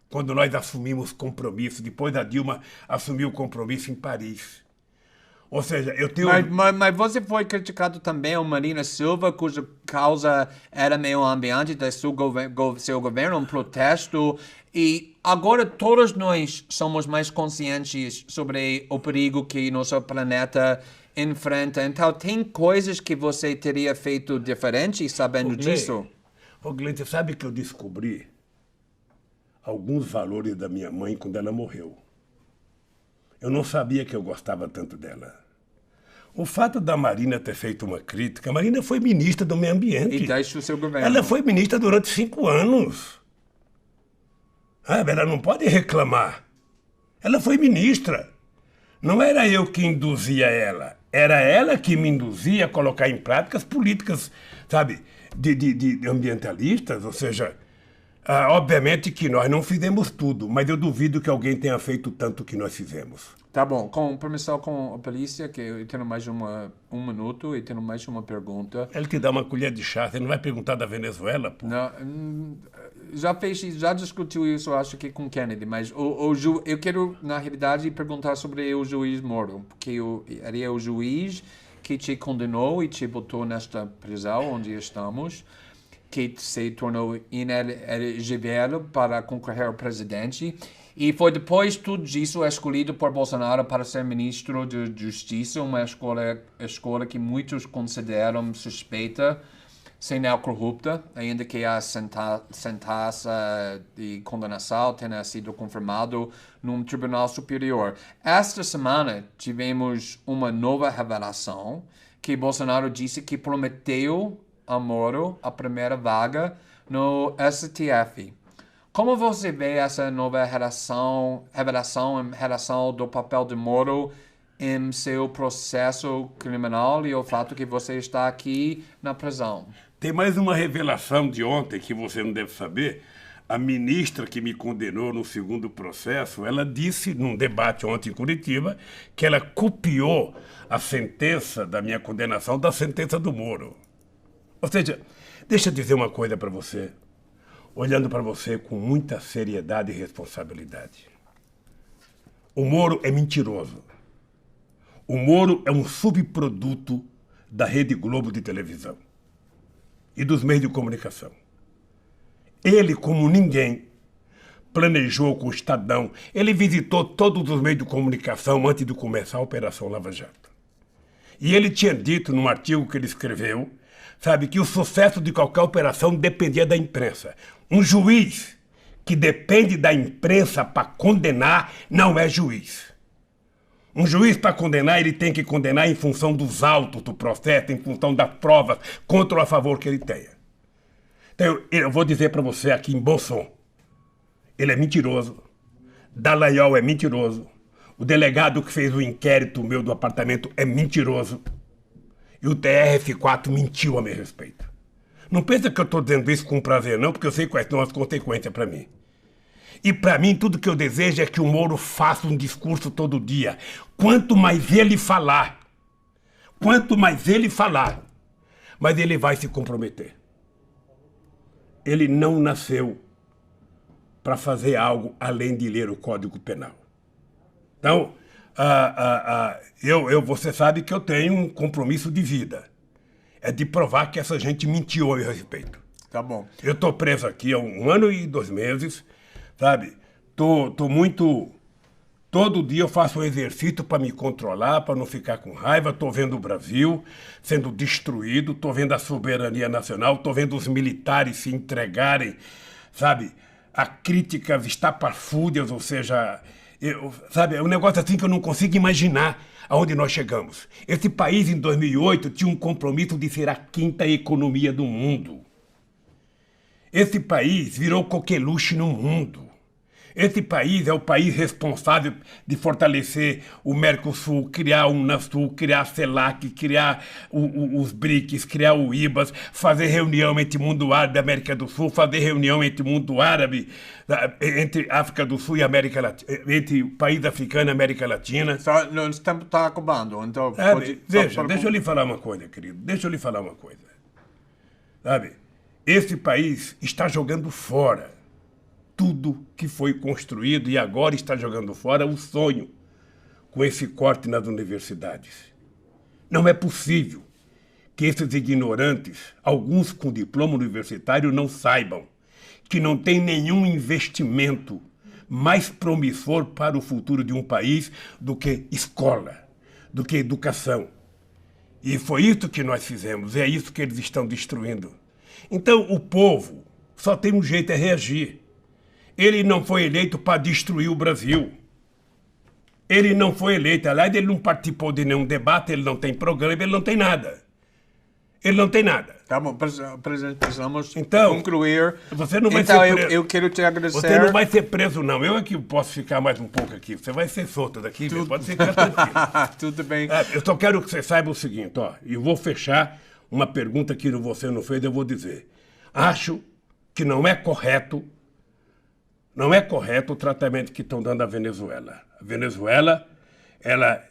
quando nós assumimos compromisso, depois a Dilma assumiu o compromisso em Paris. Ou seja, eu tenho... Mas você foi criticado também o Marina Silva, cuja causa era meio ambiente do seu governo, um protesto. E agora todos nós somos mais conscientes sobre o perigo que nosso planeta enfrenta. Então, tem coisas que você teria feito diferente sabendo disso? Glenn, você sabe que eu descobri alguns valores da minha mãe quando ela morreu. Eu não sabia que eu gostava tanto dela. O fato da Marina ter feito uma crítica... A Marina foi ministra do meio ambiente. E deixa o seu governo. Ela foi ministra durante 5 anos. Ela não pode reclamar. Ela foi ministra. Não era eu que induzia ela, era ela que me induzia a colocar em prática as políticas, sabe, de ambientalistas, ou seja, obviamente que nós não fizemos tudo, mas eu duvido que alguém tenha feito tanto que nós fizemos. Tá bom, com permissão com a polícia, que eu tenho mais um minuto e tenho mais uma pergunta. Ele te dá uma colher de chá, você não vai perguntar da Venezuela, pô? Não, já discutiu isso, eu acho que com Kennedy, mas eu quero, na realidade, perguntar sobre o juiz Moro, porque ele é o juiz que te condenou e te botou nesta prisão onde estamos, que se tornou inelegível para concorrer ao presidente. E foi depois de tudo isso escolhido por Bolsonaro para ser ministro de Justiça, uma escolha que muitos consideram suspeita, sem não corrupta, ainda que a sentença de condenação tenha sido confirmado num tribunal superior. Esta semana tivemos uma nova revelação que Bolsonaro disse que prometeu a Moro a primeira vaga no STF. Como você vê essa nova revelação em relação do papel de Moro em seu processo criminal e o fato que você está aqui na prisão? Tem mais uma revelação de ontem que você não deve saber. A ministra que me condenou no segundo processo, ela disse num debate ontem em Curitiba que ela copiou a sentença da minha condenação da sentença do Moro. Ou seja, deixa eu dizer uma coisa para você, olhando para você com muita seriedade e responsabilidade. O Moro é mentiroso. O Moro é um subproduto da Rede Globo de televisão e dos meios de comunicação. Ele, como ninguém, planejou com o Estadão. Ele visitou todos os meios de comunicação antes de começar a Operação Lava Jato. E ele tinha dito, num artigo que ele escreveu, sabe, que o sucesso de qualquer operação dependia da imprensa. Um juiz que depende da imprensa para condenar não é juiz. Um juiz, para condenar, ele tem que condenar em função dos autos do processo, em função das provas, contra ou a favor que ele tenha. Então, eu vou dizer para você aqui em bom som, ele é mentiroso, Dallagnol é mentiroso, o delegado que fez o inquérito meu do apartamento é mentiroso, e o TRF4 mentiu a meu respeito. Não pensa que eu estou dizendo isso com prazer, não, porque eu sei quais são as consequências para mim. E para mim, tudo que eu desejo é que o Moro faça um discurso todo dia. Quanto mais ele falar, mas ele vai se comprometer. Ele não nasceu para fazer algo além de ler o Código Penal. Então, você sabe que eu tenho um compromisso de vida. É de provar que essa gente mentiu a meu respeito. Tá bom. Eu estou preso aqui há 1 ano e 2 meses, sabe? Tô muito... Todo dia eu faço um exercício para me controlar, para não ficar com raiva. Estou vendo o Brasil sendo destruído, estou vendo a soberania nacional, estou vendo os militares se entregarem, sabe? A críticas estapafúrdias, ou seja... sabe, é um negócio assim que eu não consigo imaginar aonde nós chegamos. Esse país, em 2008, tinha um compromisso de ser a 5ª economia do mundo. Esse país virou coqueluche no mundo. Esse país é o país responsável de fortalecer o Mercosul, criar o Unasul, criar a CELAC, criar os BRICS, criar o IBAS, fazer reunião entre o mundo árabe e América do Sul, fazer reunião entre o mundo árabe, entre África do Sul e América Latina, entre o país africano e América Latina. O tempo está acabando, então... Deixa eu lhe falar uma coisa, querido. Deixa eu lhe falar uma coisa. Sabe, esse país está jogando fora tudo que foi construído e agora está jogando fora o sonho com esse corte nas universidades. Não é possível que esses ignorantes, alguns com diploma universitário, não saibam que não tem nenhum investimento mais promissor para o futuro de um país do que escola, do que educação. E foi isso que nós fizemos, é isso que eles estão destruindo. Então o povo só tem um jeito, é reagir. Ele não foi eleito para destruir o Brasil. Ele não foi eleito. Aliás, ele não participou de nenhum debate, ele não tem programa, ele não tem nada. Ele não tem nada. Tá bom, presidente, precisamos Então, concluir. Você não vai Então, ser preso. eu quero te agradecer. Você não vai ser preso, não. Eu é que posso ficar mais um pouco aqui. Você vai ser solto daqui, pode ficar tranquilo. Tudo bem. Eu só quero que você saiba o seguinte, ó. E vou fechar uma pergunta que você não fez, eu vou dizer. Acho que não é correto o tratamento que estão dando à Venezuela. A Venezuela, ela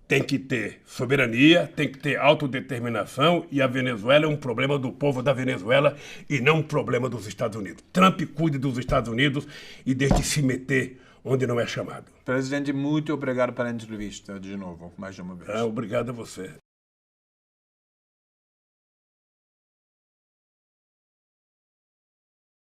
tem que ter soberania, tem que ter autodeterminação, e a Venezuela é um problema do povo da Venezuela e não um problema dos Estados Unidos. Trump cuide dos Estados Unidos e deixe de se meter onde não é chamado. Presidente, muito obrigado pela entrevista de novo, mais uma vez. Obrigado a você.